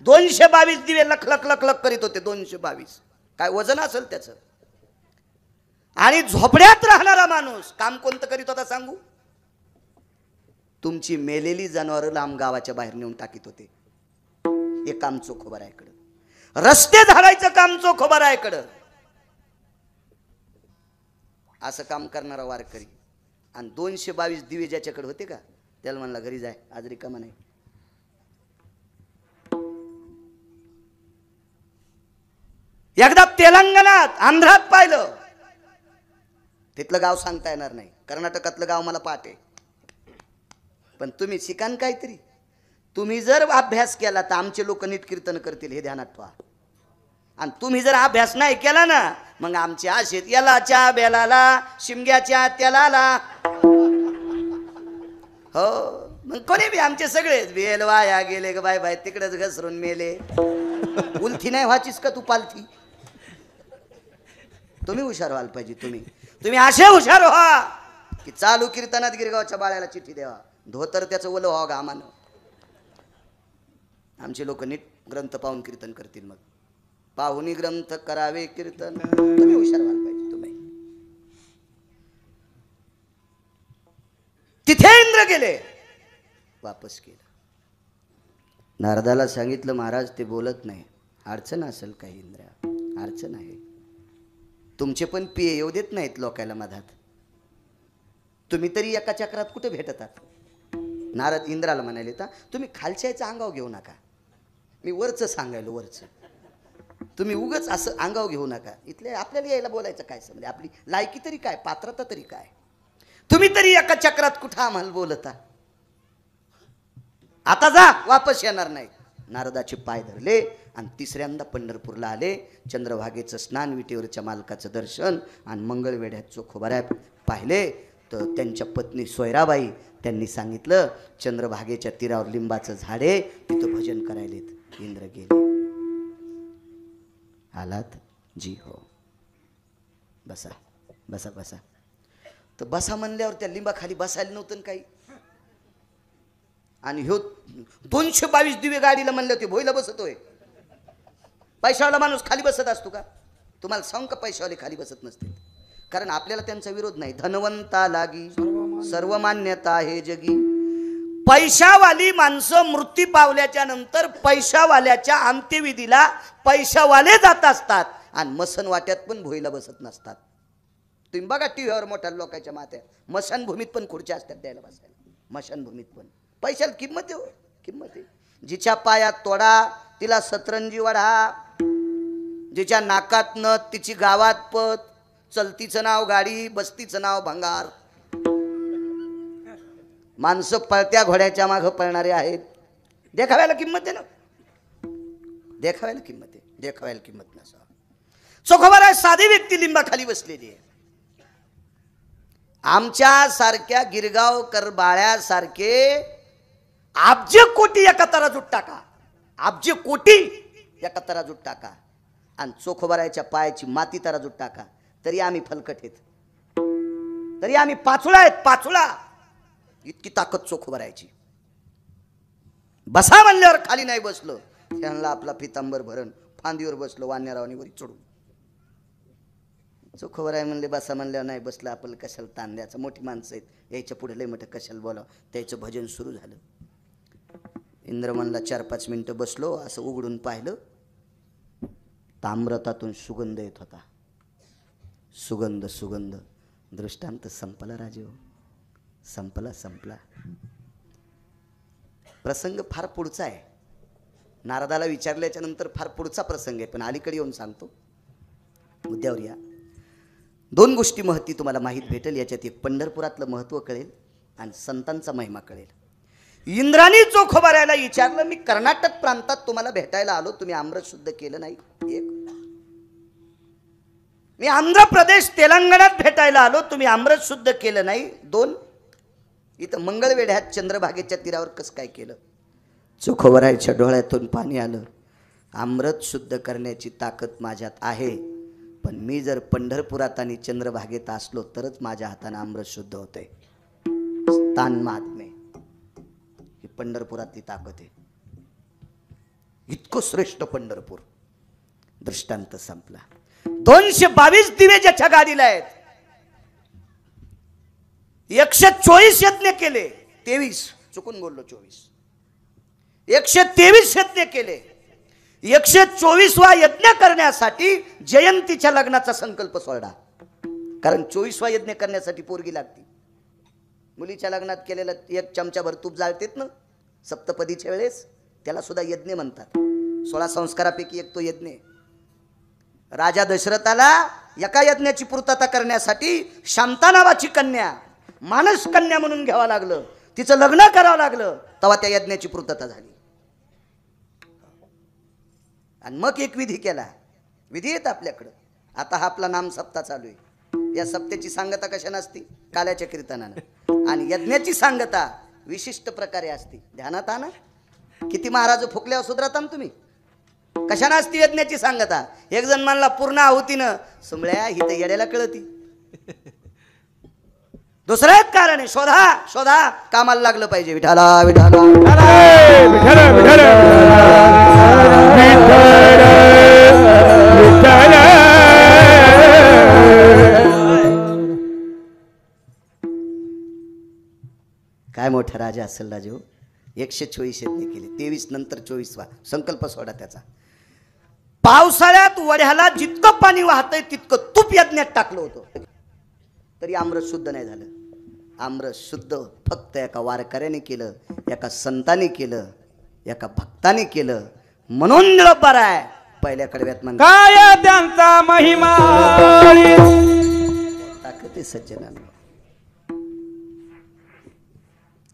Speaker 1: 222 दिवे लख लख लख लख करीत होते. 222 काय वजन असेल त्याचं. आणि झोपड्यात राहणारा माणूस काम कोणतं करीत होता सांगू. तुमची मेलेली जनावर लांब गावाच्या बाहेर नेऊन टाकीत होते. हे काम चोखोबारायकडं. रस्ते झाडायचं काम चोखोबारायकडं. असं काम करणारा वारकरी. आणि 222 दिवे ज्याच्याकडे होते का त्याला म्हणला घरी जाय, आज रिकामा नाही. एकदा तेलंगणात आंध्रात पाहिलं. तिथलं गाव सांगता येणार नाही. कर्नाटकातलं गाव मला पाठ आहे. पण तुम्ही शिकान काहीतरी. तुम्ही जर अभ्यास केला तर आमचे लोक नीट कीर्तन करतील हे ध्यानात ठेवा. आणि तुम्ही जर अभ्यास नाही केला ना मग आमचे आशेत यालाच्या बेलाला शिमग्याच्या त्याला. हो मग कोणी बी आमचे सगळेच बेल वाया गेले ग बाय बाय तिकडेच घसरून मेले. उलथी नाही व्हायचीस का तू पालथी. तुम्ही हुशार व्हायला पाहिजे. तुम्ही असे हुशार व्हा की चालू कीर्तनात गिरगावच्या बाळ्याला चिठ्ठी द्यावा. धोतर त्याचं ओलं व्हावं घामानं. आमचे लोक नीट ग्रंथ पाहून कीर्तन करतील. मग पाहुणी ग्रंथ करावे कीर्तन. तुम्ही हुशार व्हायला पाहिजे. तुम्ही तिथे इंद्र गेले, वापस केलं. नारदाला सांगितलं, महाराज ते बोलत नाही, अडचण असेल काही इंद्रा, अडचण आहे. तुमचे पण पिये येऊ देत नाहीत लोकायला मधात, तुम्ही तरी एका चक्रात कुठे भेटतात. नारद इंद्राला म्हणाले, तर तुम्ही खालच्या याचं अंगाव घेऊ नका, मी वरचं सांगायलो वरचं, तुम्ही उगच असं अंगाव घेऊ नका. इथले आपल्याला यायला बोलायचं काय समजे, आपली लायकी तरी काय, पात्रता तरी काय, तुम्ही तरी एका चक्रात कुठं आम्हाला बोलता. आता जा, वापस येणार नाही. नारदाचे पाय धरले आणि तिसऱ्यांदा पंढरपूरला आले. चंद्रभागेचं स्नान, विटेवरच्या मालकाचं दर्शन आणि मंगळवेढ्यात चोखोबाऱ्या पाहिले. तर त्यांच्या पत्नी सोयराबाई त्यांनी सांगितलं, चंद्रभागेच्या तीरावर लिंबाचं झाड आहे, तिथं भजन करायलेत. इंद्र गेले. आलात जी? हो. बसा बसा बसा. तर बसा म्हणल्यावर त्या लिंबाखाली बसायला नव्हतं काही. आणि ह्यो 222 दिवे गाडीला म्हणले होते, भोईला बसतोय. पैशावाला माणूस खाली बसत असतो का? तुम्हाला सांग का, पैशावाले खाली बसत नसते. कारण आपल्याला त्यांचा विरोध नाही. धनवंता लागी सर्व मान्यता हे जगी. पैशावाली माणसं मृत्यू पावल्याच्या नंतर पैशावाल्याच्या अंत्यविधीला पैशावाले जात असतात आणि मसन वाट्यात पण भोईला बसत नसतात. तुम्ही बघा टीव्हीवर मोठ्या लोकांच्या मात्या, मशानभूमीत पण खुर्च्या असतात द्यायला बसायला. मशानभूमीत पण पैशाला किंमत आहे, किंमत आहे. जिच्या पायात तोडा तिला सतरंजी वडा, जिच्या नाकात नथ तिची गावात पत, चलतीचं नाव गाडी, बस्तीचं नाव भंगार. माणसं पळत्या घोड्याच्या मागं पळणारे आहेत. देखाव्याला किंमत आहे ना, देखाव्याला किंमत आहे, देखाव्याला किंमत नसा. चोखोबारा साधी व्यक्ती लिंबाखाली बसलेली आहे. आमच्या सारख्या गिरगावकर बाळ्यासारखे अब्ज कोटी एका तराजूत टाका, अब्ज कोटी एका तराजूत टाका आणि चोखोबाराच्या पायाची माती तराजूत टाका, तरी आम्ही फलकट आहेत, तरी आम्ही पाचुळा आहेत, पाचुळा. इतकी ताकद चोखोबारायची. बसा म्हणल्यावर खाली नाही बसलो, त्यांना आपला पितांबर भरण फांदीवर बसलो, वाण्यारावानी वरी चढून. चोखोबाराय म्हणले बसा म्हणल्यावर नाही बसलं, आपल्याला कशाला ताण द्यायचं, मोठी माणसं आहेत, यायच्या पुढे लय मोठं कशाला बोलावं. त्याचं भजन सुरू झालं. इंद्र म्हणला 4-5 मिनिटं बसलो, असं उघडून पाहिलं, ताम्रतातून सुगंध येत होता. सुगंध सुगंध. दृष्टांत संपला राजे, संपला संपला. प्रसंग फार पुढचा आहे. नारदाला विचारल्याच्या नंतर फार पुढचा प्रसंग आहे, पण अलीकडे येऊन सांगतो. मुद्द्यावर या. 2 गोष्टी महत्त्वी तुम्हाला माहीत भेटेल. याच्यात एक पंढरपुरातलं महत्त्व कळेल आणि संतांचा महिमा कळेल. इंद्राणी चोखोबाऱ्याला विचारलं, मी कर्नाटक प्रांतात तुम्हाला भेटायला आलो, तुम्ही अमृत शुद्ध केलं नाही. एक. मी आंध्र प्रदेश तेलंगणात भेटायला आलो, तुम्ही अमृत शुद्ध केलं नाही. 2. इथं मंगळवेढ्यात चंद्रभागेच्या तीरावर कसं काय केलं? चोखोबाराच्या डोळ्यातून पाणी आलं. अमृत शुद्ध करण्याची ताकद माझ्यात आहे, पण मी जर पंढरपुरात आणि चंद्रभागेत असलो तरच माझ्या हाताने अमृत शुद्ध होते. स्थान महात्मे ही पंढरपुरातली ताकद आहे. इतकं श्रेष्ठ पंढरपूर. दृष्टांत संपला. 222 दिवे ज्याच्या गाडीला आहेत, 124 यज्ञ केले, 23 चुकून बोललो 24, 123 यज्ञ केले. 124वा यज्ञ करण्यासाठी जयंतीच्या लग्नाचा संकल्प सोडा. कारण 24वा यज्ञ करण्यासाठी पोरगी लागते. मुलीच्या लग्नात केलेलं 1 चमचाभर तूप जाळतेत ना सप्तपदीच्या वेळेस, त्याला सुद्धा यज्ञ म्हणतात. 16 संस्कारापैकी एक तो यज्ञ. राजा दशरथाला एका यज्ञाची पूर्तता करण्यासाठी शांता नावाची कन्या, मानस कन्या म्हणून घ्यावं लागलं, तिचं लग्न करावं लागलं, तेव्हा त्या यज्ञाची पूर्तता झाली. आणि मग एक विधी केला. विधी येत आपल्याकडं. आता हा आपला नाम सप्ताह चालू आहे. या सप्त्याची सांगता कशा असती? काल्याच्या कीर्तनानं. आणि यज्ञाची सांगता विशिष्ट प्रकारे असते. ध्यानात आणा. किती महाराज फुकल्यावर सुधरता ना तुम्ही? कशाने असती यज्ञाची सांगता? एक जण म्हणला पूर्ण आहुतीनं, सुमळ्या ही तर येड्याला कळती. दुसरं एक कारण आहे, शोधा शोधा, कामाला लागलं पाहिजे. विठाला विठाला मोठा राजा असेल राजे 124 यज्ञ केले, 23 नंतर 24वा संकल्प सोडा त्याचा. पावसाळ्यात वड्याला जितकं पाणी वाहतंय तितकं तूप यज्ञात टाकलं होतं, तरी आमरस शुद्ध नाही झालं. आमरस शुद्ध फक्त एका वारकऱ्याने केलं, एका संताने केलं, एका भक्ताने केलं. म्हणून निळोबार आहे पहिल्या कडव्यात म्हणतात
Speaker 2: काय त्यांचा महिमा.
Speaker 1: ताकद सज्जनांना.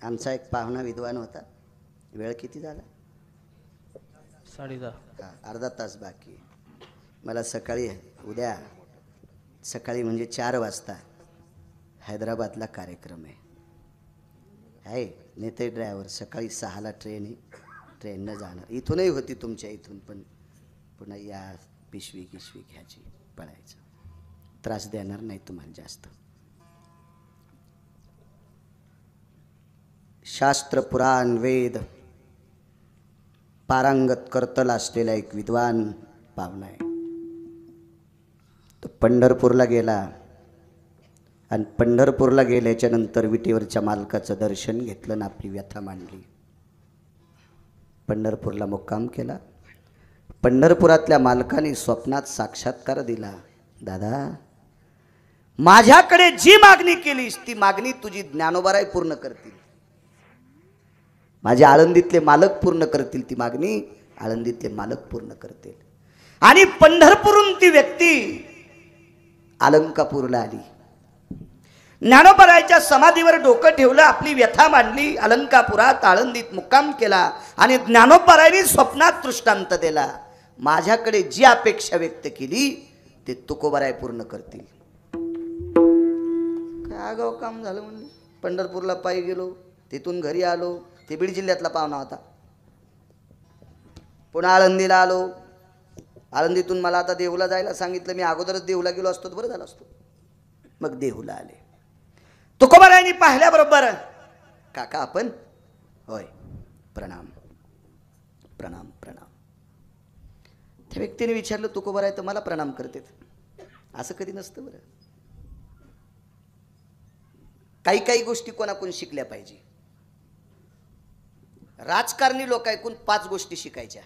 Speaker 1: आमचा एक पाहुणा विद्वान होता. वेळ किती झाला?
Speaker 2: 10:30.
Speaker 1: अर्धा तास बाकी. मला सकाळी उद्या सकाळी म्हणजे 4 वाजता हैदराबादला कार्यक्रम आहे. नेते ड्रायव्हर सकाळी 6ला ट्रेन आहे, ट्रेननं जाणार. इथूनही होती तुमच्या इथून, पण पुन्हा या पिशवी घ्यायची, पळायचं. त्रास देणार नाही तुम्हाला जास्त. शास्त्र पुराण वेद पारंगत करतल असलेला एक विद्वान पाहुणा आहे. तो पंढरपूरला गेला आणि पंढरपूरला गेल्याच्या नंतर विटेवरच्या मालकाचं दर्शन घेतलं आणि आपली व्यथा मांडली. पंढरपूरला मुक्काम केला. पंढरपुरातल्या मालकाने स्वप्नात साक्षात्कार दिला. दादा, माझ्याकडे जी मागणी केलीस ती मागणी तुझी ज्ञानोबाराय पूर्ण करतील. माझे आळंदीतले मालक पूर्ण करतील ती मागणी, आळंदीतले मालक पूर्ण करतील. आणि पंढरपूरून ती व्यक्ती अलंकापूरला आली. ज्ञानोबारायच्या समाधीवर डोकं ठेवलं, आपली व्यथा मांडली. अलंकापुरात आळंदीत मुक्काम केला आणि ज्ञानोबारायने स्वप्नात दृष्टांत दिला. माझ्याकडे जी अपेक्षा व्यक्त केली ते तुकोबाराय पूर्ण करतील. काय आगाव काम झालं म्हणलं. पंढरपूरला पायी गेलो, तिथून घरी आलो. ते बीड जिल्ह्यातला पाहुणा होता. पुन्हा आळंदीला आलो. आळंदीतून मला आता देहूला जायला सांगितलं. मी अगोदरच देहूला गेलो असतो तर बरं झालं असतो. मग देहूला आले. तुकोबारायांनी पाहिल्याबरोबर, काका आपण? होय, प्रणाम प्रणाम प्रणाम. त्या व्यक्तीने विचारलं, तुकोबाराय तर मला प्रणाम करतेत. असं कधी नसतं बरं. काही गोष्टी कोणाकडून शिकल्या पाहिजे. राजकारणी लोक ऐकून 5 गोष्टी शिकायच्या.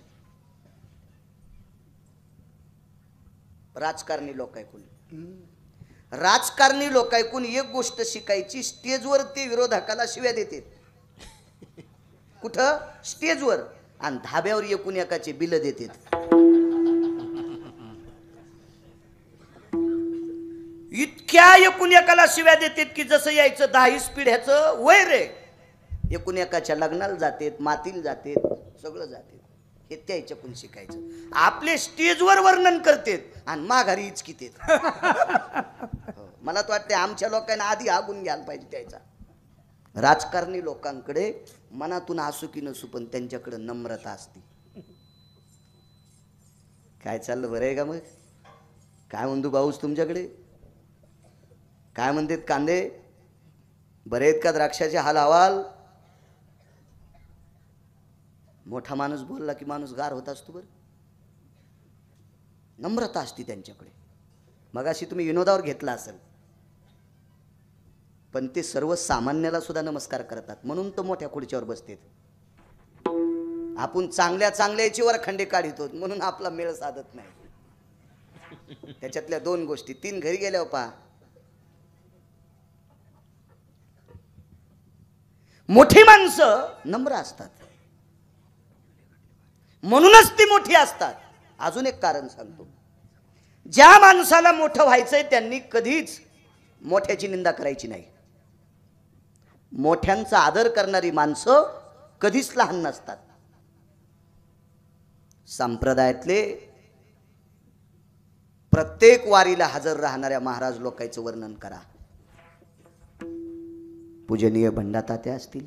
Speaker 1: राजकारणी लोक ऐकून एक गोष्ट शिकायची. स्टेजवर ते विरोधकाला शिव्या देतात. कुठं? स्टेजवर. आणि धाब्यावर एकूण एकाचे बिल देतात. इतक्या एकूण एकाला शिव्या देतात की जसं यायचं 10 पिढ्याचं वय रे. एकूण एकाच्या लग्नाला जातात, मातील जातात, सगळं जातात. हे त्याच्याकडून शिकायचं. आपले स्टेजवर वर्णन करतात आणि माघारी इचकितेत. मला तर वाटतं आमच्या लोकांना आधी आगून घ्यायला पाहिजे त्याचा. राजकारणी लोकांकडे मनातून असू की नसू पण त्यांच्याकडे नम्रता असते. काय चाललं, बरं आहे का? मग काय म्हणतो भाऊस तुमच्याकडे? काय म्हणतात कांदे? बरे आहेत का द्राक्षाचे हाल हवाल? मोठा माणूस बोलला की माणूस गार होत असतो. बरं, नम्रता असते त्यांच्याकडे. मगाशी तुम्ही विनोदावर घेतला असेल, पण ते सर्वसामान्याला सुद्धा नमस्कार करतात. म्हणून तो मोठ्या खुर्च्यावर बसतात. आपण चांगल्याची वर खंडे काढितो म्हणून आपला मेळ साधत नाही. त्याच्यातल्या 2 गोष्टी. 3 घरी गेल्यावर पहा. मोठी माणसं नम्र असतात, म्हणूनच ती मोठी असतात. अजून एक कारण सांगतो. ज्या माणसाला मोठं व्हायचंय त्यांनी कधीच मोठ्याची निंदा करायची नाही. मोठ्यांचा आदर करणारी माणसं कधीच लहान नसतात. संप्रदायातले प्रत्येक वारीला हजर राहणाऱ्या महाराज लोकांचं वर्णन करा. पूजनीय भंडातात्या असतील,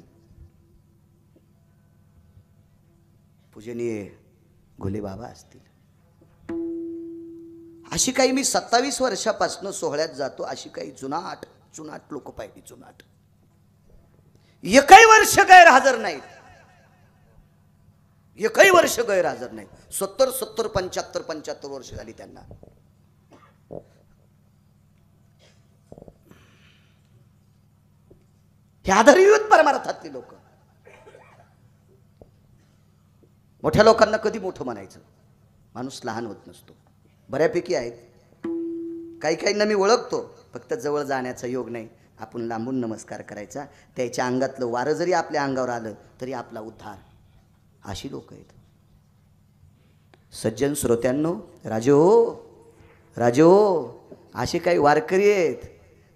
Speaker 1: पूजनीय घोले बाबा असतील. अशी काही मी 27 वर्षापासून सोहळ्यात जातो. अशी काही जुनाट लोक पाहिली. जुनाट एकही वर्ष गैरहजर नाहीत. एकही वर्ष गैरहजर नाहीत. 70 75 वर्ष झाली त्यांना. हे आधारयुत परमार्थातली लोक. मोठ्या लोकांना कधी मोठं म्हणायचं, माणूस लहान होत नसतो. बऱ्यापैकी आहेत, काही काहींना मी ओळखतो, फक्त जवळ जाण्याचा योग नाही. आपण लांबून नमस्कार करायचा, त्याच्या अंगातलं वारं जरी आपल्या अंगावर आलं तरी आपला उद्धार. अशी लोक आहेत. सज्जन श्रोत्यांनो, राजे हो, असे काही वारकरी आहेत,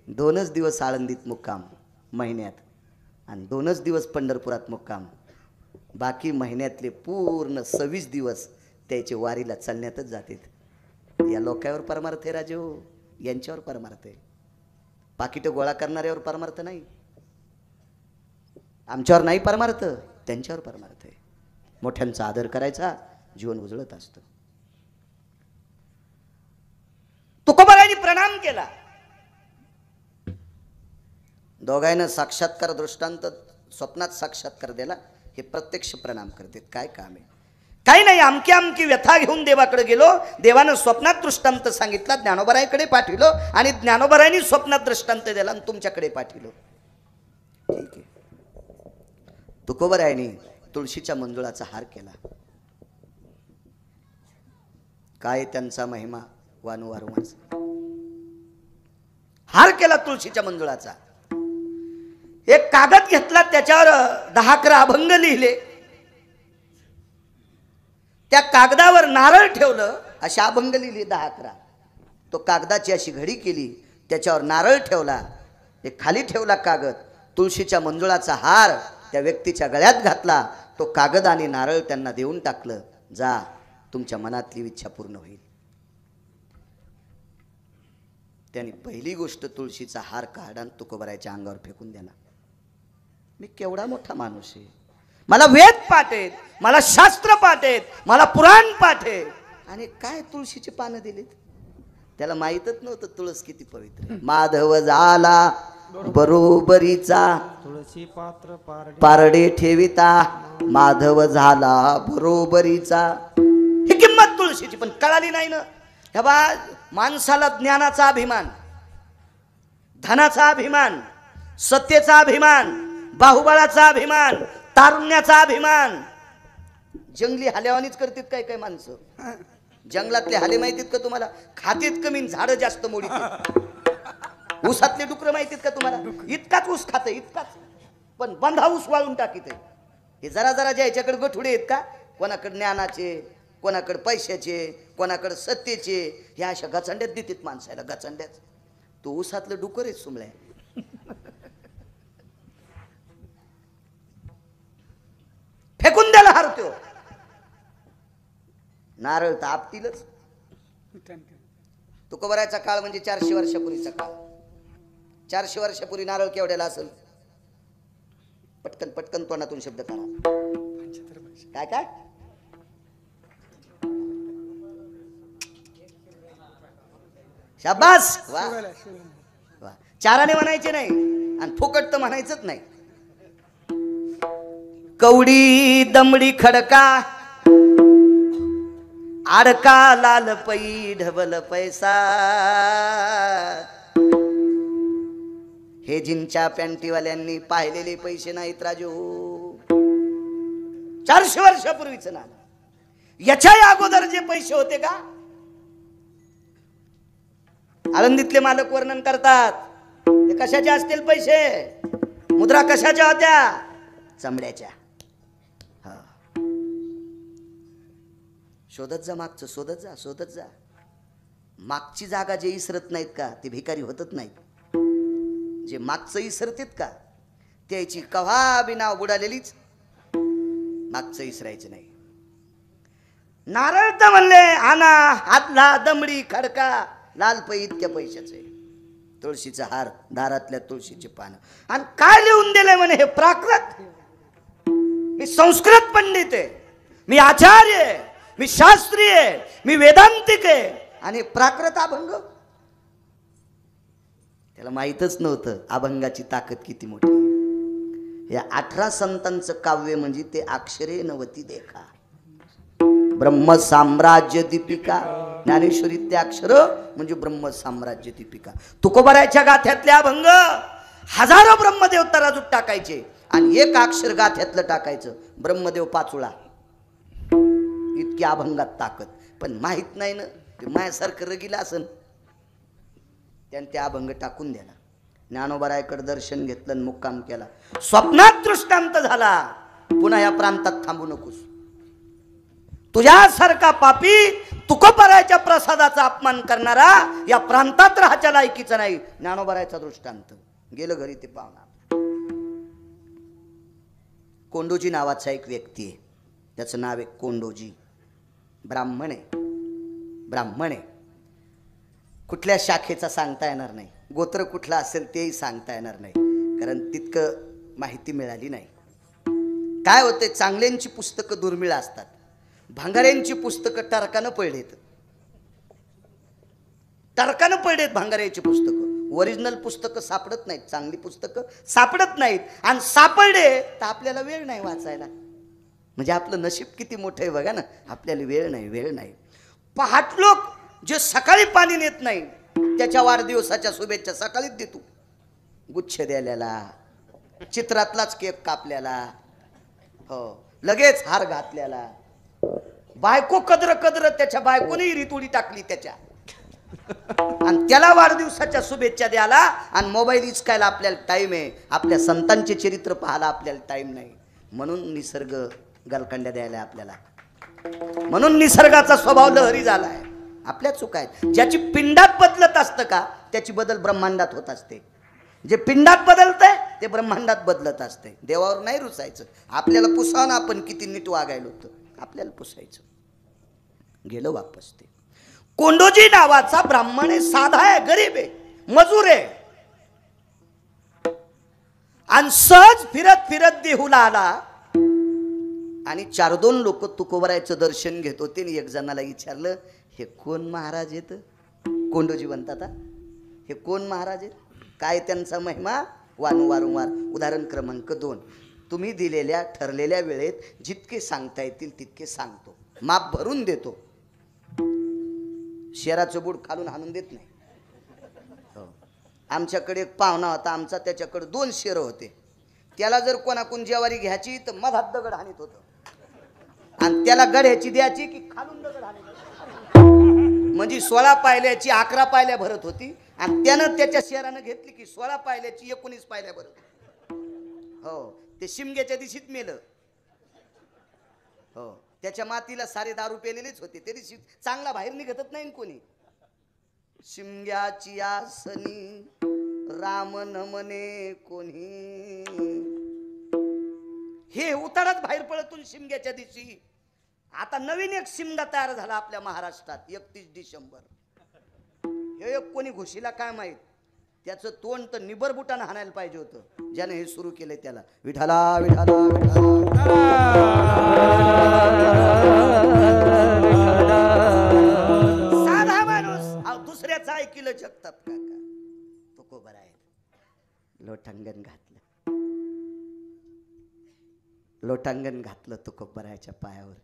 Speaker 1: 2च दिवस आळंदीत मुक्काम महिन्यात आणि 2च दिवस पंढरपुरात मुक्काम, बाकी महिन्यातले पूर्ण 26 दिवस त्याचे वारीला चालण्यातच जातात. या लोकांवर परमार्थ आहे राजे हो, यांच्यावर परमार्थ आहे. पाकिटं गोळा करणाऱ्यावर परमार्थ नाही, आमच्यावर नाही परमार्थ, त्यांच्यावर परमार्थ आहे. मोठ्यांचा आदर करायचा, जीवन उजळत असतं. तुकोबारायांनी प्रणाम केला. दोघांना साक्षात्कार दृष्टांत, स्वप्नात साक्षात्कार दिला, हे प्रत्यक्ष प्रणाम करतात. काय काम आहे? काही नाही, अमकी अमकी व्यथा घेऊन देवाकडे गेलो, देवानं स्वप्नात दृष्टांत सांगितला, ज्ञानोबारायांकडे पाठविलो आणि ज्ञानोबारायांनी स्वप्नात दृष्टांत दिला आणि तुमच्याकडे पाठविलो. ठीक आहे. तुकोबारायांनी तुळशीच्या मंजुळाचा हार केला. काय त्यांचा महिमा वारंवार. हार केला तुळशीच्या मंजुळाचा. एक कागद घेतला, त्याच्यावर 10-11 अभंग लिहिले, त्या कागदावर नारळ ठेवलं, अशा अभंग लिहिले 10-11. तो कागदाची अशी घडी केली, त्याच्यावर नारळ ठेवला, एक खाली ठेवला कागद, तुळशीच्या मंजुळाचा हार त्या व्यक्तीच्या गळ्यात घातला, तो कागद आणि नारळ त्यांना देऊन टाकलं. जा, तुमच्या मनातली इच्छा पूर्ण होईल. त्यांनी पहिली गोष्ट तुळशीचा हार काढा आणि तुकोबाराच्या अंगावर फेकून दिला. मी केवढा मोठा माणूस आहे, मला वेद पाठ आहेत, मला शास्त्र पाठ आहेत, मला पुराण पाठ आहे, आणि काय तुळशीची पानं दिलीत. त्याला माहीतच नव्हतं तुळस किती पवित्र. माधव झाला बरोबरीचा,
Speaker 2: तुळशी पात्र
Speaker 1: पारडे ठेविता, माधव झाला बरोबरीचा. ही किंमत तुळशीची पण कळाली नाही ना. हे बा, माणसाला ज्ञानाचा अभिमान, धनाचा अभिमान, सत्तेचा अभिमान, बाहुबळाचा अभिमान, तारुण्याचा अभिमान, जंगली हालेवानीच करतात काय काय माणसं. जंगलातले हाले माहितीत का तुम्हाला? खातेत कमी, झाडं जास्त मोडीत. ऊसातले डुकर माहितीत का तुम्हाला? इतकाच ऊस खात, इतकाच, पण बंधा ऊस वाळून टाकीत. हे जरा जरा ज्याच्याकडे गठुडे आहेत का, कोणाकडे ज्ञानाचे, कोणाकडे पैशाचे, कोणाकडे सत्तेचे, ह्या अशा गचंड्यात देतात माणसाला. गचंड्यात तो ऊसातलं डुकर आहे सुमळ्या. फेकून द्यायला हारतो. नारळ तर आपतीलच. तुकोबाराचा काळ म्हणजे 400 वर्षापूर्वीचा काळ. 400 वर्षापूर्वी नारळ केवढ्याला असेल? पटकन पटकन तोंडातून शब्द करा. काय काय? शाबास. वा वा. चाराने म्हणायचे नाही आणि फुकट तर म्हणायचंच नाही. कवडी दमडी खडका, आडका लाल पै ढबल पैसा, हे जीनच्या पॅन्टीवाल्यांनी पाहिलेले पैसे नाहीत राजू. 400 वर्षापूर्वीच ना. याच्या अगोदर जे पैसे होते का, आळंदीतले मालक वर्णन करतात, ते कशाचे असतील पैसे? मुद्रा कशाच्या होत्या? चमड्याच्या. शोधत जा मागचं, शोधत जा, शोधत जा. मागची जागा जे इसरत नाहीत का, ते भिकारी होतच नाहीत. जे मागचं इसरतेत का, त्याची कव्हा बी नाव बुडालेलीच, मागचं इसरायचं नाही. नारळ तर म्हणले आणा, हातला दमडी खडका, लाल पै इतक्या पैशाचे, तुळशीचा हार, दारातल्या तुळशीचे पानं, आणि काय लिहून दिलंय म्हणे हे प्राकृत. मी संस्कृत पंडित आहे, मी आचार्य आहे, मी शास्त्री आहे, मी वेदांतिक आहे, आणि प्राकृत अभंग. त्याला माहीतच नव्हतं अभंगाची ताकद किती मोठी. या 18 संतांचं काव्य म्हणजे ते अक्षरे नवती देखा. ब्रह्म साम्राज्य दीपिका, ज्ञानेश्वरी ते अक्षर म्हणजे ब्रह्म साम्राज्य दीपिका. तुकोबाराच्या गाथ्यातले अभंग हजारो ब्रह्मदेव तराजूत टाकायचे आणि एक अक्षर गाथ्यातलं टाकायचं, ब्रह्मदेव पाचुळा. इतकी अभंगात ताकद, पण माहित नाही ना ते मायासारखं रगीला असन, त्याने ते अभंग टाकून दिला. ज्ञानोबारायकडे दर्शन घेतलं आणि मुक्काम केला. स्वप्नात दृष्टांत झाला, पुन्हा या प्रांतात थांबू नकोस. तुझ्यासारखा पापी तुकोबारायच्या प्रसादाचा अपमान करणारा या प्रांतात राहायच्या लायकीचा नाही. ज्ञानोबारायचा दृष्टांत. गेलं घरी ते पाहुणा. कोंडोजी नावाचा एक व्यक्ती आहे, त्याचं नाव आहे कोंडोजी. ब्राह्मण आहे, ब्राह्मण आहे. कुठल्या शाखेचा सांगता येणार नाही, गोत्र कुठला असेल तेही सांगता येणार नाही, कारण तितकं माहिती मिळाली नाही. काय होते, चांगल्यांची पुस्तकं दुर्मिळ असतात, भांगाऱ्यांची पुस्तकं टरकानं पडलेत. टरकानं पडलेत भांगाऱ्याची पुस्तकं. ओरिजिनल पुस्तकं सापडत नाहीत, चांगली पुस्तकं सापडत नाहीत. आणि सापडले तर आपल्याला वेळ नाही वाचायला. म्हणजे आपलं नशीब किती मोठं आहे बघा ना, आपल्याला वेळ नाही, वेळ नाही. पहाट लोक जे सकाळी पाणी नेत नाही, त्याच्या वाढदिवसाच्या शुभेच्छा सकाळीच देतो. गुच्छ द्यायला, चित्रातलाच केक कापल्याला, हो लगेच हार घातल्याला. बायको कदर कदर, त्याच्या बायकोने रितुडी टाकली त्याच्या, आणि त्याला वाढदिवसाच्या शुभेच्छा द्यायला. आणि मोबाईल इचकायला आपल्याला टाइम आहे, आपल्या संतांचे चरित्र पाहायला आपल्याला टाइम नाही. म्हणून निसर्ग गलकंड्या द्यायला आपल्याला, म्हणून निसर्गाचा स्वभाव लहरी झालाय. आपल्या चुका आहेत. ज्याची पिंडात बदलत असतं का, त्याची बदल ब्रह्मांडात होत असते. जे पिंडात बदलतंय ते ब्रह्मांडात बदलत असते. देवावर नाही रुसायचं. आपल्याला पुसावं, आपण किती नीट वागायला होतं, आपल्याला पुसायचं. गेलं वापस ते. कोंडोजी नावाचा ब्राह्मण आहे, साधा आहे, गरीब आहे, मजूर आहे. आणि सहज फिरत फिरत देहूला आला आणि 4-2 लोक तुकोबारायचं दर्शन घेत होते. एक जणाला विचारलं, हे कोण महाराज आहेत? कोंडोजी म्हणतात, हे कोण महाराज आहेत, काय त्यांचा महिमा? वारंवार. उदाहरण क्रमांक 2, तुम्ही दिलेल्या ठरलेल्या वेळेत जितके सांगता येतील तितके सांगतो, माप भरून देतो. शेराचं बूड खालून हाणून देत नाही. हो, आमच्याकडे एक पाहुणा होता आमचा, त्याच्याकडे 2 शेर होते. त्याला जर कोणाकडून जेवारी घ्यायची तर मधात दगड हाणीत होतं, आणि त्याला गड्याची द्यायची की खालून दगड हाणीत होतं. म्हणजे 16 पायल्याची 11 पायल्या भरत होती, आणि त्यानं त्याच्या शेरानं घेतली की 16 पायल्याची 19 पायल्या भरत. हो, ते शिमग्याच्या दिवशीच मेलं. हो, त्याच्या मातीला सारे दारू पेलेलेच होते. त्या दिवशी चांगला बाहेर निघतच नाही कोणी. शिमग्याची आसनी राम न म्हणे कोणी, हे उतारत बाहेर पळतून शिमग्याच्या दिवशी. आता नवीन एक शिमगा तयार झाला आपल्या महाराष्ट्रात, 31 डिसेंबर. हे एक कोणी घुशीला काय माहित, त्याचं तोंड तर निबर बुटानं हाणायला पाहिजे होतं, ज्याने हे सुरू केलंय त्याला. विठाला विठाला विठाला. साधा माणूस दुसऱ्याचं ऐकिलं जगताप काका. तुकोबाराय लोटांगण घातलं, लोटांगण घातलं तुकोबारायच्या पायावर.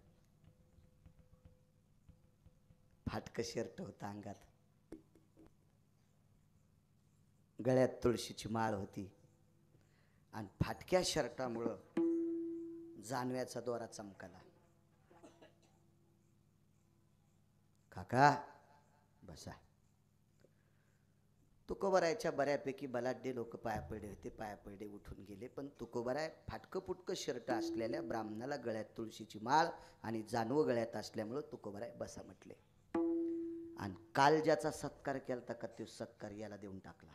Speaker 1: फाटक शर्ट होता अंगात, गळ्यात तुळशीची माळ होती, आणि फाटक्या शर्टामुळं जानव्याचा दोरा चमकाला. काका बसा. तुकोबारायच्या बऱ्यापैकी बलाढ्य लोक पाया पडले होते, पाया पडले उठून गेले. पण तुकोबाराय फाटकं पुटकं शर्ट असलेल्या ब्राह्मणाला गळ्यात तुळशीची माळ आणि जानवं गळ्यात असल्यामुळं तुकोबाराय बसा म्हटले. आणि काल ज्याचा सत्कार केला का तो सत्कार याला देऊन टाकला.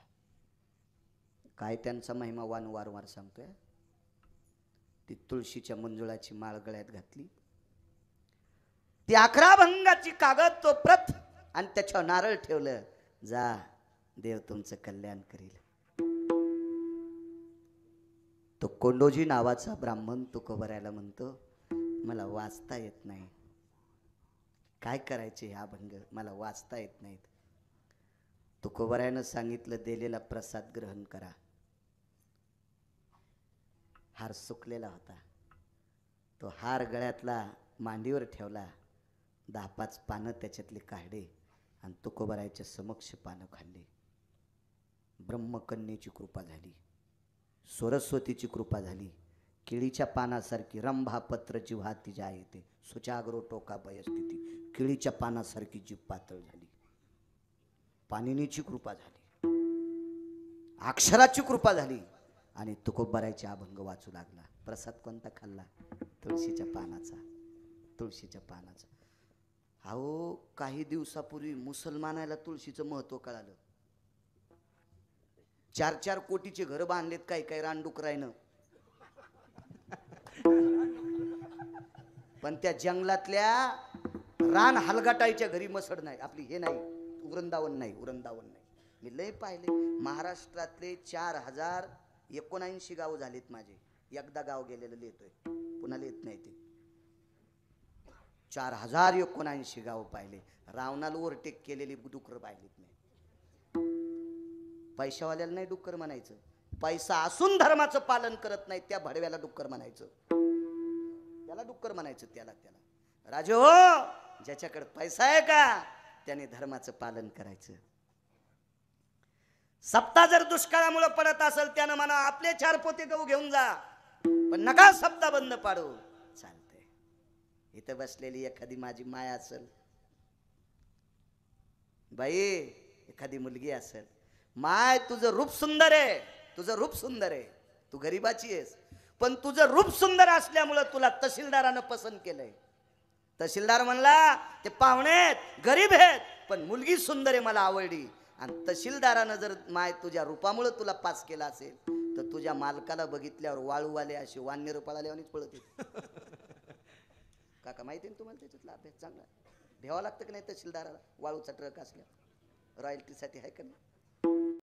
Speaker 1: काय त्यांचा महिमा वारंवार सांगतोय. ती तुळशीच्या मंजुळाची माळ गळ्यात घातली, ती 11 भंगाची कागद तो प्रत, आणि त्याच्यावर नारळ ठेवलं. जा, देव तुमचं कल्याण करील. तो कोंडोजी नावाचा ब्राह्मण तुकोबारायला म्हणतो, मला वाचता येत नाही, काय करायचे हे अभंग, मला वाचता येत नाहीत. तुकोबारायनं सांगितलं, दिलेला प्रसाद ग्रहण करा. हार सुकलेला होता, तो हार गळ्यातला मांडीवर ठेवला. 10-5 पानं त्याच्यातले काढले आणि तुकोबारायच्या समक्ष पानं खाल्ली. ब्रह्मकन्येची कृपा झाली, सरस्वतीची कृपा झाली. केळीच्या पानासारखी रंभा पत्र जिव्हा तिच्या येते सुचाग्रो टोका भयस्थिती. केळीच्या पानासारखी जीभ पातळ झाली. पाणिनीची कृपा झाली, अक्षराची कृपा झाली आणि तुकोबारायचे अभंग वाचू लागला. प्रसाद कोणता खाल्ला? तुळशीच्या पानाचा. तुळशीच्या पानाचा. अहो काही दिवसापूर्वी मुसलमानाला तुळशीचं महत्व कळालं. 4-4 कोटीचे घर बांधलेत काही काही रानडुकरायनं, पण त्या जंगलातल्या रान हलगाटाईच्या घरी मसड नाही. आपली हे नाही, वृंदावन नाही, वृंदावन नाही. मी लय पाहिले. महाराष्ट्रातले 4079 गाव झालेत माझे. एकदा गाव गेलेलं लिहितोय, पुन्हा लिहित नाही ते. 4079 गाव पाहिले. रावणाला ओव्हरटेक केलेली डुकर पाहिलीत नाही. पैशावाल्याला नाही डुक्कर म्हणायचं, पैसा असून धर्माचं पालन करत नाही त्या भडव्याला डुक्कर म्हणायचं. त्याला डुक्कर म्हणायचं. त्याला राजे हो, ज्याच्याकडे पैसा आहे का त्याने धर्माचं पालन करायचं. सप्ताह जर दुष्काळामुळे पडत असेल त्यानं म्हणा आपले 4 पोते गहू घेऊन जा, पण नका सप्ताह बंद पाडू. चालतंय. इथं बसलेली एखादी माझी माया असेल, बाई एखादी मुलगी असेल, माय तुझं रूप सुंदर आहे, तुझं रूप सुंदर आहे, तू गरीबाची आहेस, पण तुझं रूप सुंदर असल्यामुळं तुला तहसीलदारानं पसंत केलंय. तहसीलदार म्हणला ते पाहुणे आहेत, गरीब आहेत, पण मुलगी सुंदर आहे, मला आवडली. आणि तहसीलदारानं जर माय तुझ्या रूपामुळे तुला पास केला असेल तर तुझ्या मालकाला बघितल्यावर वाळूवाले असे वान्य पळाल्यावानीच पळत येते. काका माहिती आहे तुम्हाला त्याच्यातला अभ्यास चांगला. भ्यावा लागतं की नाही तहसीलदाराला वाळूचा ट्रक असल्या रॉयल्टीसाठी आहे का नाही.